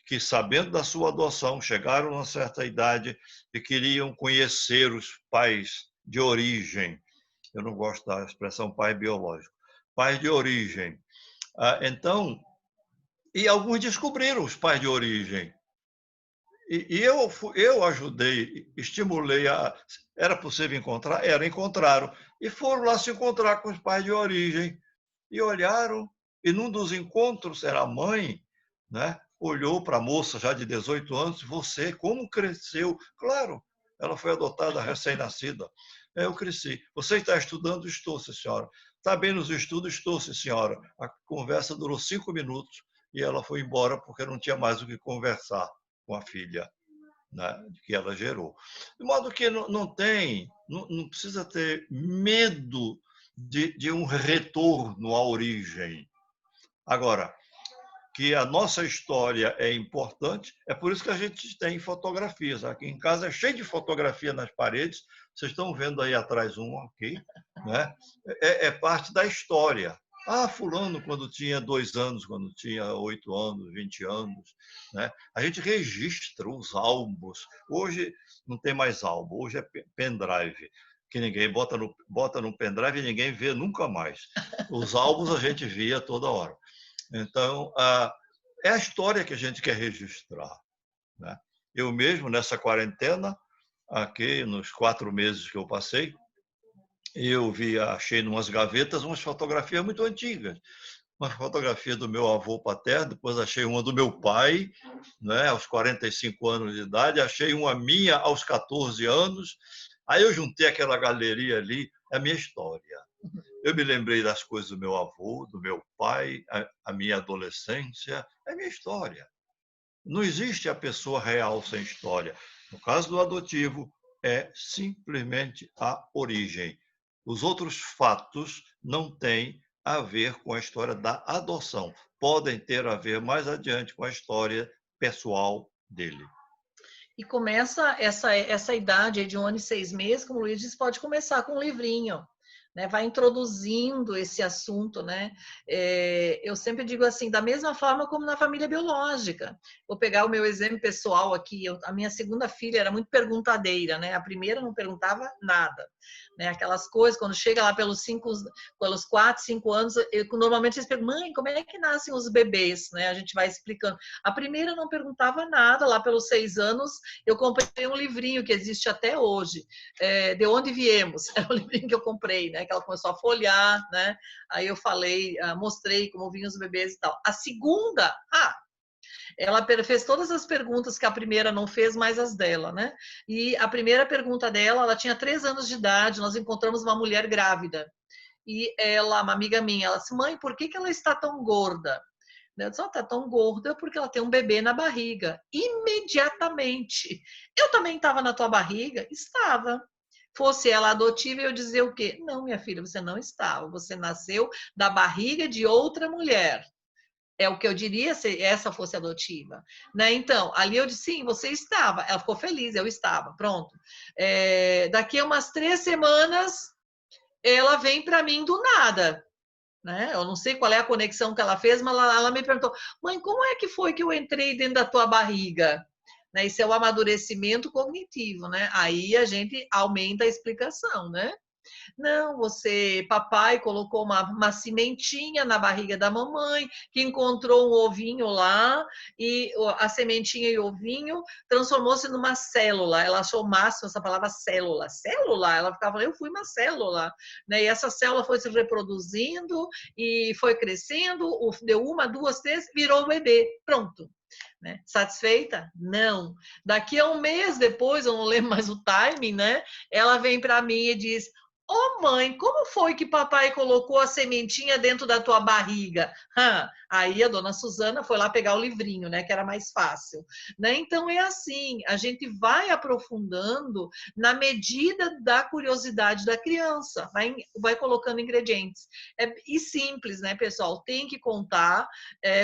que, sabendo da sua adoção, chegaram a uma certa idade e queriam conhecer os pais de origem. Eu não gosto da expressão pai biológico. Pais de origem. Então, e alguns descobriram os pais de origem. E eu ajudei, estimulei era possível encontrar? Encontraram. E foram lá se encontrar com os pais de origem. E olharam, e num dos encontros, era a mãe, né? Olhou para a moça já de 18 anos: você, como cresceu? Claro, ela foi adotada recém-nascida. Eu cresci. Você está estudando? Estou, sim, senhora. Está bem nos estudos? Estou, sim, senhora. A conversa durou 5 minutos e ela foi embora porque não tinha mais o que conversar com a filha, né, que ela gerou. De modo que não precisa ter medo de um retorno à origem. Agora, que a nossa história é importante, é por isso que a gente tem fotografias. Aqui em casa é cheio de fotografia nas paredes, vocês estão vendo aí atrás um aqui, né? É parte da história. Fulano, quando tinha 2 anos, quando tinha 8 anos, 20 anos. Né? A gente registra os álbuns. Hoje não tem mais álbum, hoje é pendrive, que ninguém bota no pendrive e ninguém vê nunca mais. Os álbuns a gente via toda hora. Então, é a história que a gente quer registrar. Né? Eu mesmo, nessa quarentena, aqui nos 4 meses que eu passei, eu achei em umas gavetas umas fotografias muito antigas. Uma fotografia do meu avô paterno, depois achei uma do meu pai, né, aos 45 anos de idade, achei uma minha aos 14 anos. Aí eu juntei aquela galeria ali, é a minha história. Eu me lembrei das coisas do meu avô, do meu pai, a minha adolescência, é a minha história. Não existe a pessoa real sem história. No caso do adotivo, é simplesmente a origem. Os outros fatos não têm a ver com a história da adoção. Podem ter a ver mais adiante com a história pessoal dele. E começa essa idade de 1 ano e 6 meses, como o Luiz disse, pode começar com um livrinho. Né, vai introduzindo esse assunto, né? Eu sempre digo assim, da mesma forma como na família biológica. Vou pegar o meu exemplo pessoal aqui. A minha segunda filha era muito perguntadeira, né? A primeira não perguntava nada, né? Aquelas coisas, quando chega lá pelos 4, 5 anos, normalmente eles perguntam: mãe, como é que nascem os bebês? Né? A gente vai explicando. A primeira não perguntava nada, lá pelos 6 anos, eu comprei um livrinho que existe até hoje, De Onde Viemos. É o livrinho que eu comprei, né? Que ela começou a folhear, né? Aí eu falei, mostrei como vinham os bebês e tal. A segunda, ela fez todas as perguntas que a primeira não fez, mais as dela, né? E a primeira pergunta dela, ela tinha 3 anos de idade, nós encontramos uma mulher grávida. E ela, uma amiga minha, ela disse: mãe, por que ela está tão gorda? Eu disse: ela está tão gorda porque ela tem um bebê na barriga. Imediatamente. Eu também estava na tua barriga? Estava. Fosse ela adotiva, eu dizer o quê? Não, minha filha, você não estava. Você nasceu da barriga de outra mulher. É o que eu diria se essa fosse adotiva. Né? Então, ali eu disse: sim, você estava. Ela ficou feliz, eu estava. Pronto. Daqui a umas 3 semanas, ela vem para mim do nada. né? Eu não sei qual é a conexão que ela fez, mas ela me perguntou: mãe, como é que foi que eu entrei dentro da tua barriga? Né? Isso é o amadurecimento cognitivo, né? Aí a gente aumenta a explicação, né? Não, papai colocou uma sementinha na barriga da mamãe, que encontrou um ovinho lá, e a sementinha e o ovinho transformou-se numa célula. Ela achou o máximo essa palavra célula. Célula? Ela ficava, eu fui uma célula. Né? E essa célula foi se reproduzindo e foi crescendo, deu uma, duas, três, virou o bebê. Pronto. Né? Satisfeita? Não. Daqui a um mês depois, eu não lembro mais o timing, né? Ela vem para mim e diz: ô mãe, como foi que papai colocou a sementinha dentro da tua barriga? Aí a dona Suzana foi lá pegar o livrinho, né, que era mais fácil. Né? Então é assim, a gente vai aprofundando na medida da curiosidade da criança, vai colocando ingredientes. E simples, né, pessoal? Tem que contar,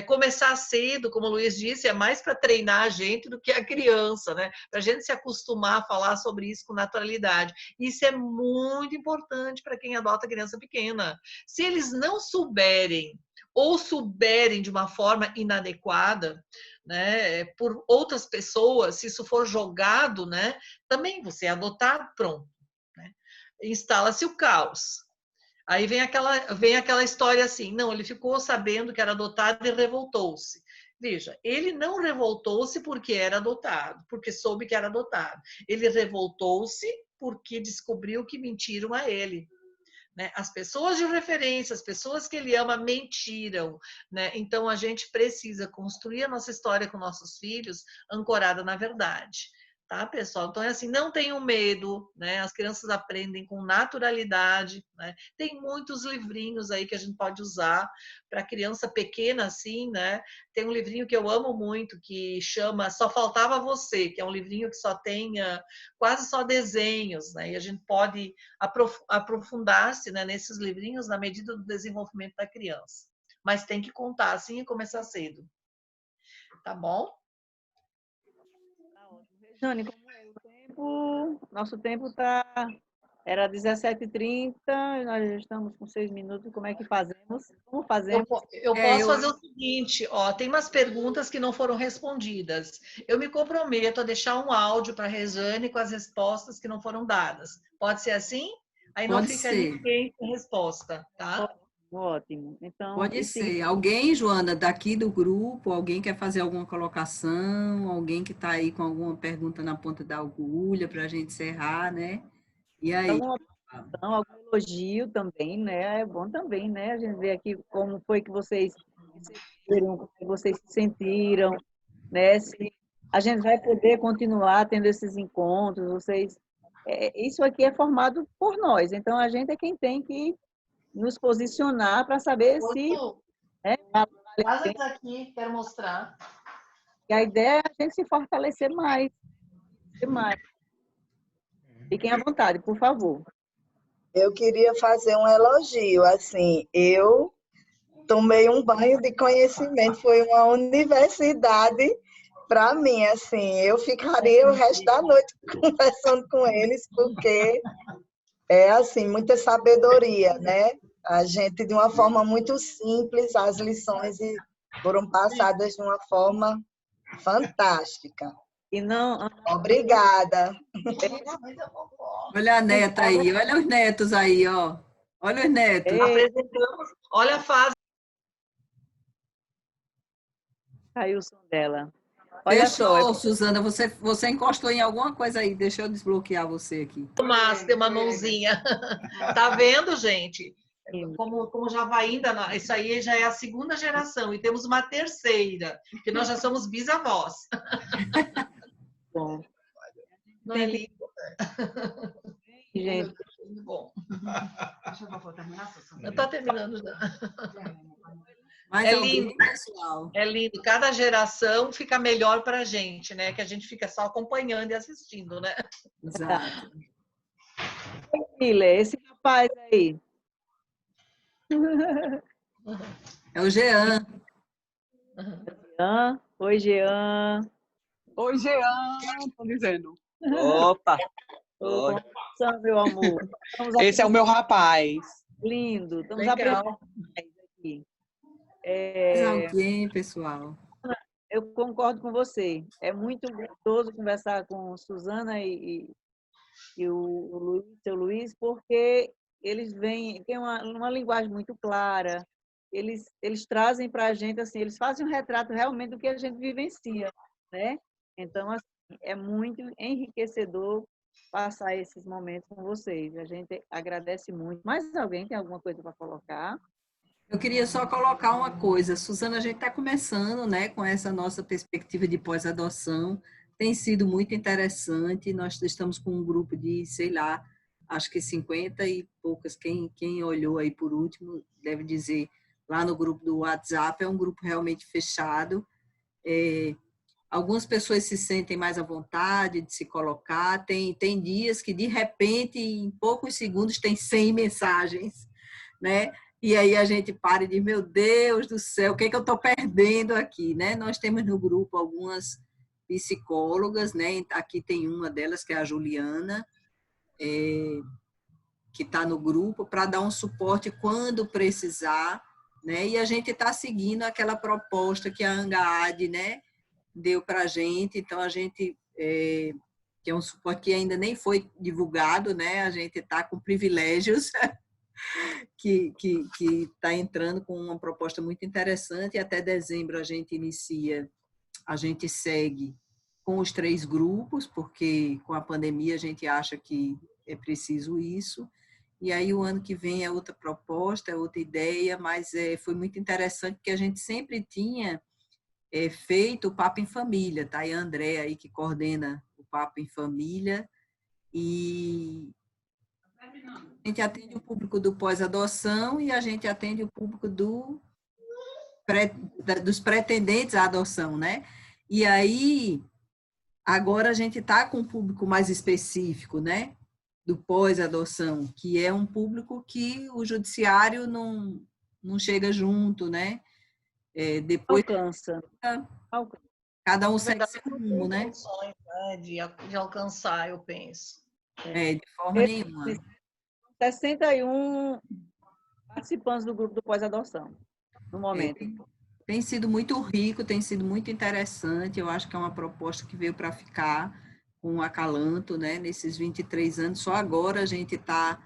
começar cedo, como o Luiz disse, é mais para treinar a gente do que a criança, né? Para a gente se acostumar a falar sobre isso com naturalidade. Isso é muito importante para quem adota criança pequena. Se eles não souberem ou souberem de uma forma inadequada, né, por outras pessoas, se isso for jogado, né, também você é adotado, pronto. Né? Instala-se o caos. Aí vem aquela história assim, não, ele ficou sabendo que era adotado e revoltou-se. Veja, ele não revoltou-se porque era adotado, porque soube que era adotado. Ele revoltou-se porque descobriu que mentiram a ele. Né? As pessoas de referência, as pessoas que ele ama mentiram. Né? Então, a gente precisa construir a nossa história com nossos filhos ancorada na verdade. Tá, pessoal? Então, é assim, não tenham medo, né? As crianças aprendem com naturalidade, né? Tem muitos livrinhos aí que a gente pode usar para criança pequena, assim, né? Tem um livrinho que eu amo muito, que chama Só Faltava Você, que é um livrinho que só tem quase só desenhos, né? E a gente pode aprofundar-se, né, nesses livrinhos na medida do desenvolvimento da criança. Mas tem que contar, assim, e começar cedo. Tá bom? Jane, como é o tempo? Nosso tempo era 17h30, nós já estamos com 6 minutos. Como é que fazemos? Como fazemos? Eu posso fazer o seguinte, ó, tem umas perguntas que não foram respondidas. Eu me comprometo a deixar um áudio para a Rejane com as respostas que não foram dadas. Pode ser assim? Aí não fica ninguém sem resposta, tá? Ótimo. Então, pode ser. Alguém, Joana, daqui do grupo, alguém quer fazer alguma colocação, alguém que está aí com alguma pergunta na ponta da agulha para a gente encerrar, né? E aí? Algum elogio também, né? É bom também, né? A gente ver aqui como foi que vocês receberam, como vocês se sentiram, né? Se a gente vai poder continuar tendo esses encontros, isso aqui é formado por nós, então a gente é quem tem que nos posicionar para saber se... Né, Quase aqui, quero mostrar. E a ideia é a gente se fortalecer mais. Fiquem à vontade, por favor. Eu queria fazer um elogio, assim, eu tomei um banho de conhecimento, foi uma universidade para mim, assim, eu ficaria o resto da noite conversando com eles, porque é, assim, muita sabedoria, né? A gente, de uma forma muito simples, as lições foram passadas de uma forma fantástica. E não... Obrigada. Olha a neta aí, olha os netos aí, ó. Olha os netos. Apresentamos, olha a fase. Caiu o som dela. Olha Fechou, Suzana, você encostou em alguma coisa aí, deixa eu desbloquear você aqui. Mas tem uma mãozinha. Tá vendo, gente? Como já vai indo, isso aí já é a segunda geração, e temos uma terceira, que nós já somos bisavós. Bom. Não é lindo? Gente. Bom. Eu estou terminando já. Mas é lindo, pessoal. É lindo. Cada geração fica melhor para a gente, né? Que a gente fica só acompanhando e assistindo, né? Exato. Filha, esse rapaz aí. É o Jean. Jean. Oi, Jean. Oi, Jean, estão dizendo. Opa! Oi. Meu amor. Esse é o meu rapaz. Lindo. Estamos Legal. aprendendo. aqui. Mais alguém, pessoal? Eu concordo com você. É muito gostoso conversar com Suzana e o Luiz, seu Luiz, porque eles têm uma linguagem muito clara. Eles trazem para a gente, assim, eles fazem um retrato realmente do que a gente vivencia, né? Então, assim, é muito enriquecedor passar esses momentos com vocês. A gente agradece muito. Mais alguém tem alguma coisa para colocar? Eu queria só colocar uma coisa, Suzana, a gente está começando, né, com essa nossa perspectiva de pós-adoção, tem sido muito interessante, nós estamos com um grupo de, sei lá, acho que 50 e poucas, quem olhou aí por último deve dizer, lá no grupo do WhatsApp, é um grupo realmente fechado, algumas pessoas se sentem mais à vontade de se colocar, tem dias que, de repente, em poucos segundos, tem 100 mensagens, né? E aí a gente para e diz, meu Deus do céu, o que é que eu estou perdendo aqui, né? Nós temos no grupo algumas psicólogas, né? Aqui tem uma delas, que é a Juliana, que está no grupo, para dar um suporte quando precisar, né? E a gente está seguindo aquela proposta que a ANGAAD, né, deu para a gente, então a gente, que é um suporte que ainda nem foi divulgado, né? A gente está com privilégios, que está entrando com uma proposta muito interessante, e até dezembro a gente segue com os 3 grupos, porque com a pandemia a gente acha que é preciso isso, e aí o ano que vem é outra proposta, é outra ideia, mas foi muito interessante, porque a gente sempre tinha feito o Papo em Família, tá? E a Andréa aí que coordena o Papo em Família, e a gente atende o público do pós-adoção e a gente atende o público dos pretendentes à adoção, né? E aí, agora a gente está com um público mais específico, né? Do pós-adoção, que é um público que o judiciário não chega junto, né? Depois Alcança. cada um Na segue verdade, seu não rumo, tem né? condições, né, de alcançar, eu penso. De forma nenhuma. 61 participantes do grupo do pós-adoção, no momento. Tem sido muito rico, tem sido muito interessante. Eu acho que é uma proposta que veio para ficar com o Acalanto, né? Nesses 23 anos. Só agora a gente está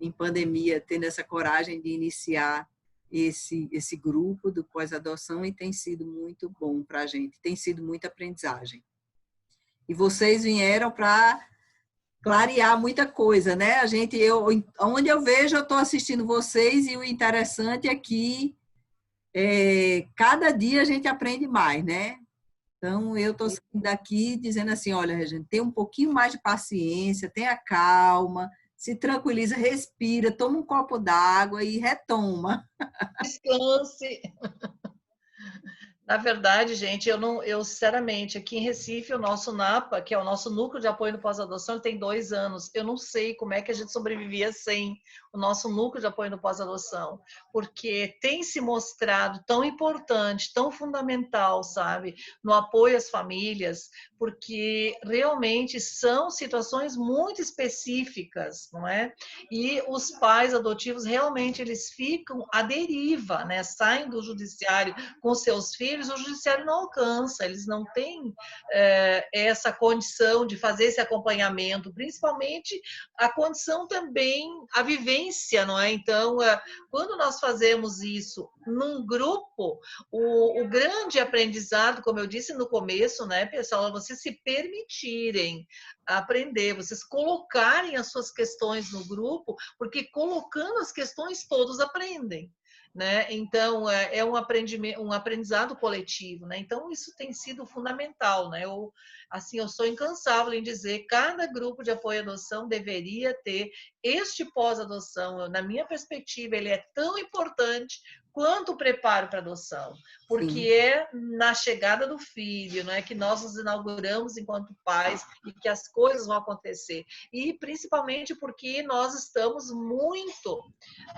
em pandemia tendo essa coragem de iniciar esse grupo do pós-adoção, e tem sido muito bom para a gente. Tem sido muita aprendizagem. E vocês vieram para clarear muita coisa, né? Onde eu vejo, eu estou assistindo vocês, e o interessante é que cada dia a gente aprende mais, né? Então, eu estou saindo daqui dizendo assim, olha, Regina, tem um pouquinho mais de paciência, tenha calma, se tranquiliza, respira, toma um copo d'água e retoma. Descanse. Na verdade, gente, eu sinceramente, aqui em Recife, o nosso NAPA, que é o nosso núcleo de apoio no pós-adoção, tem 2 anos. Eu não sei como é que a gente sobrevivia sem o nosso núcleo de apoio no pós-adoção, porque tem se mostrado tão importante, tão fundamental, sabe, no apoio às famílias, porque realmente são situações muito específicas, não é? E os pais adotivos realmente eles ficam à deriva, né? Saem do judiciário com seus filhos, o judiciário não alcança, eles não têm essa condição de fazer esse acompanhamento, principalmente a condição também, a vivência, não é? Então, quando nós fazemos isso num grupo, o grande aprendizado, como eu disse no começo, né, pessoal, é vocês se permitirem aprender, vocês colocarem as suas questões no grupo, porque colocando as questões todos aprendem. Né? Então, é um aprendizado coletivo, né? Então, isso tem sido fundamental, né? Eu sou incansável em dizer que cada grupo de apoio à adoção deveria ter este pós-adoção. Na minha perspectiva, ele é tão importante quanto o preparo para adoção, porque Sim. é na chegada do filho, né, que nós nos inauguramos enquanto pais e que as coisas vão acontecer. E principalmente porque nós estamos muito,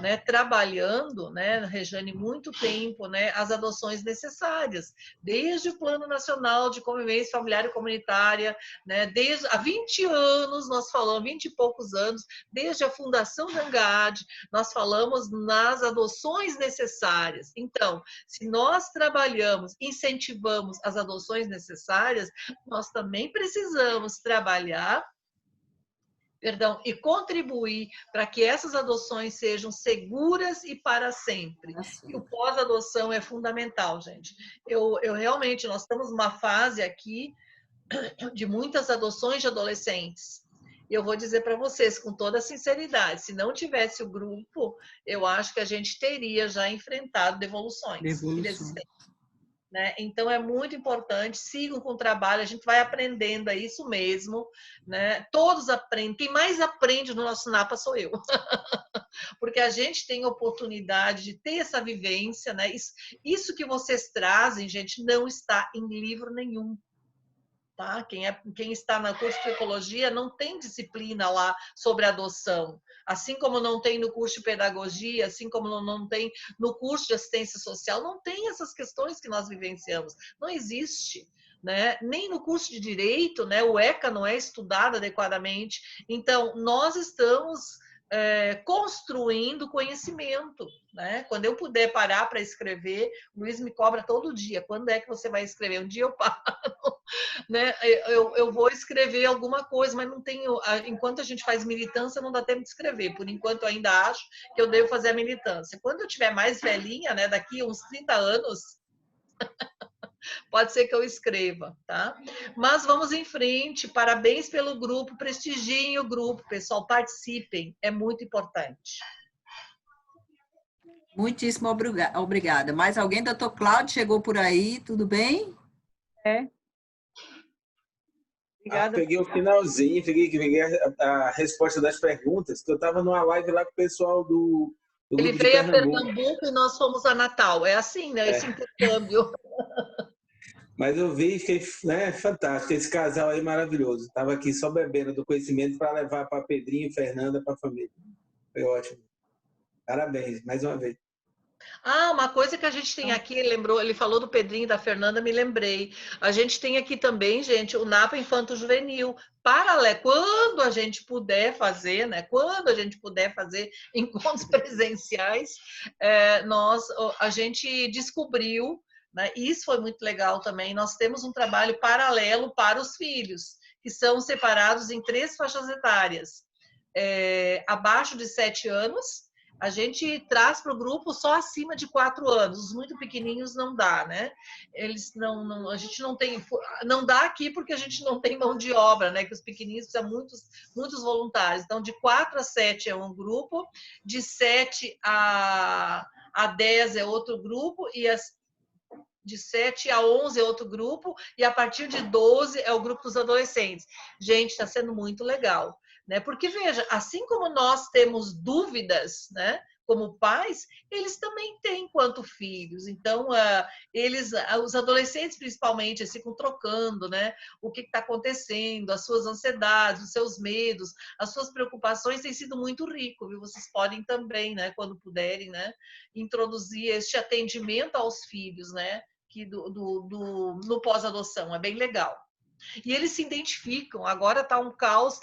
né, trabalhando, né, Rejane, muito tempo, né, as adoções necessárias, desde o Plano Nacional de Convivência Familiar e Comunitária comunitária, né? Desde há 20 anos nós falamos, 20 e poucos anos, desde a fundação da ANGAD, nós falamos nas adoções necessárias. Então, se nós trabalhamos, incentivamos as adoções necessárias, nós também precisamos trabalhar, e contribuir para que essas adoções sejam seguras e para sempre. E o pós-adoção é fundamental, gente. Eu realmente, nós estamos numa fase aqui de muitas adoções de adolescentes. E eu vou dizer para vocês, com toda sinceridade, se não tivesse o grupo, eu acho que a gente teria já enfrentado devoluções. Né? Então, é muito importante, sigam com o trabalho, a gente vai aprendendo, é isso mesmo, né? Todos aprendem, quem mais aprende no nosso NAPA sou eu, porque a gente tem oportunidade de ter essa vivência, né? Isso que vocês trazem, gente, não está em livro nenhum. Tá? Quem está no curso de ecologia não tem disciplina lá sobre adoção, assim como não tem no curso de pedagogia, assim como não tem no curso de assistência social, não tem essas questões que nós vivenciamos, não existe. Né? Nem no curso de direito, né? O ECA não é estudado adequadamente, então nós estamos construindo conhecimento, né? Quando eu puder parar para escrever, o Luiz me cobra todo dia, quando é que você vai escrever? Um dia eu paro, né? Eu vou escrever alguma coisa, mas não tenho, enquanto a gente faz militância, não dá tempo de escrever, por enquanto eu ainda acho que eu devo fazer a militância. Quando eu tiver mais velhinha, né? Daqui uns 30 anos, pode ser que eu escreva, tá? Mas vamos em frente, parabéns pelo grupo, prestigiem o grupo, pessoal, participem, é muito importante. Muitíssimo obrigada. Mais alguém? Doutor Cláudio, chegou por aí, tudo bem? Obrigada. Peguei o finalzinho, peguei a resposta das perguntas, que eu estava numa live lá com o pessoal do Ele grupo de veio a Pernambuco. Pernambuco e nós fomos a Natal, é assim, né? Esse intercâmbio. Mas eu vi e fiquei, né, fantástico, esse casal aí maravilhoso. Estava aqui só bebendo do conhecimento para levar para Pedrinho e Fernanda, para a família. Foi ótimo. Parabéns, mais uma vez. Uma coisa que a gente tem aqui, ele falou do Pedrinho e da Fernanda, me lembrei. A gente tem aqui também, gente, o NAPA Infanto Juvenil, paralelo, quando a gente puder fazer, né? Quando a gente puder fazer encontros presenciais, a gente descobriu, né? Isso foi muito legal também. Nós temos um trabalho paralelo para os filhos, que são separados em 3 faixas etárias. Abaixo de 7 anos, a gente traz para o grupo só acima de 4 anos. Os muito pequenininhos não dá, né? Eles a gente não dá aqui porque a gente não tem mão de obra, né? Que os pequenininhos precisam muitos voluntários. Então, de 4 a 7 é um grupo, de 7 a 10 é outro grupo, e de 7 a 11 é outro grupo, e a partir de 12 é o grupo dos adolescentes. Gente, está sendo muito legal. Né? Porque, veja, assim como nós temos dúvidas, né, como pais, eles também têm quanto filhos. Então, os adolescentes, principalmente, eles ficam trocando, né, o que está acontecendo, as suas ansiedades, os seus medos, as suas preocupações. Tem sido muito rico, viu? Vocês podem também, né, quando puderem, né, introduzir este atendimento aos filhos, né, no pós-adoção. É bem legal. E eles se identificam. Agora está um caos,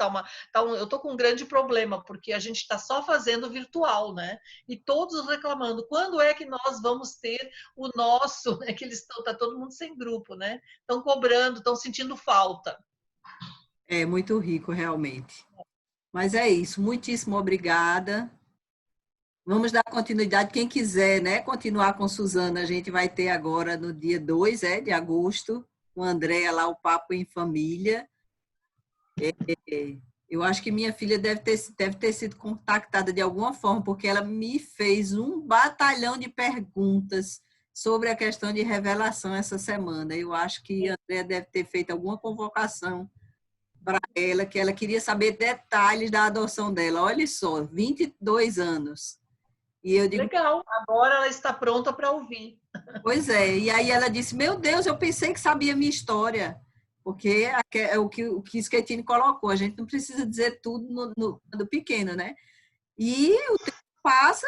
eu estou com um grande problema, porque a gente está só fazendo virtual, né? E todos reclamando, quando é que nós vamos ter o nosso, né? Que está todo mundo sem grupo, né? Estão cobrando, estão sentindo falta. É muito rico, realmente. Mas é isso, muitíssimo obrigada. Vamos dar continuidade. Quem quiser, né, continuar com Suzana, a gente vai ter agora no dia 2 de agosto, com a Andréa lá, o Papo em Família. Eu acho que minha filha deve ter sido contactada de alguma forma, porque ela me fez um batalhão de perguntas sobre a questão de revelação essa semana. Eu acho que a Andréa deve ter feito alguma convocação para ela, que ela queria saber detalhes da adoção dela. Olha só, 22 anos. E eu digo, legal, agora ela está pronta para ouvir. Pois é, e aí ela disse, meu Deus, eu pensei que sabia a minha história, porque é o que Schettini colocou, a gente não precisa dizer tudo no pequeno, né? E o tempo passa,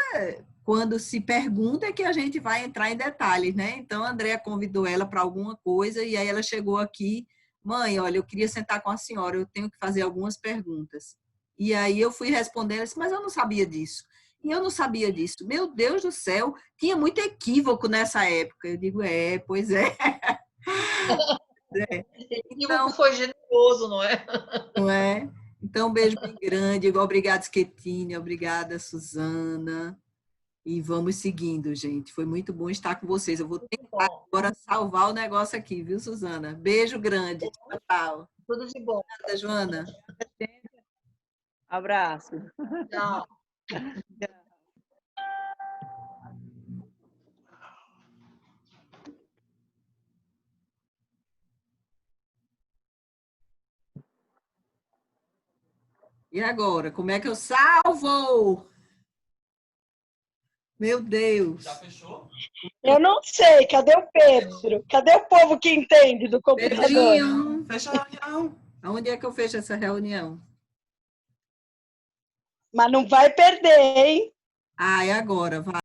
quando se pergunta é que a gente vai entrar em detalhes, né? Então, a Andréa convidou ela para alguma coisa, e aí ela chegou aqui mãe, olha, eu queria sentar com a senhora, eu tenho que fazer algumas perguntas. E aí eu fui respondendo, eu disse, mas eu não sabia disso. E eu não sabia disso. Meu Deus do céu, tinha muito equívoco nessa época. Eu digo, pois é. Então, foi generoso, não é? Não é? Então, um beijo bem grande. Obrigada, Schettini. Obrigada, Suzana. E vamos seguindo, gente. Foi muito bom estar com vocês. Eu vou tentar agora salvar o negócio aqui, viu, Suzana? Beijo grande. Tchau, tchau. Tudo de bom. Obrigada, Joana. Abraço. Tchau. E agora, como é que eu salvo? Meu Deus. Já fechou? Eu não sei. Cadê o Pedro? Cadê o povo que entende do computador? Pedrinho. Fecha a reunião. Aonde é que eu fecho essa reunião? Mas não vai perder, hein? Ah, é agora, vai.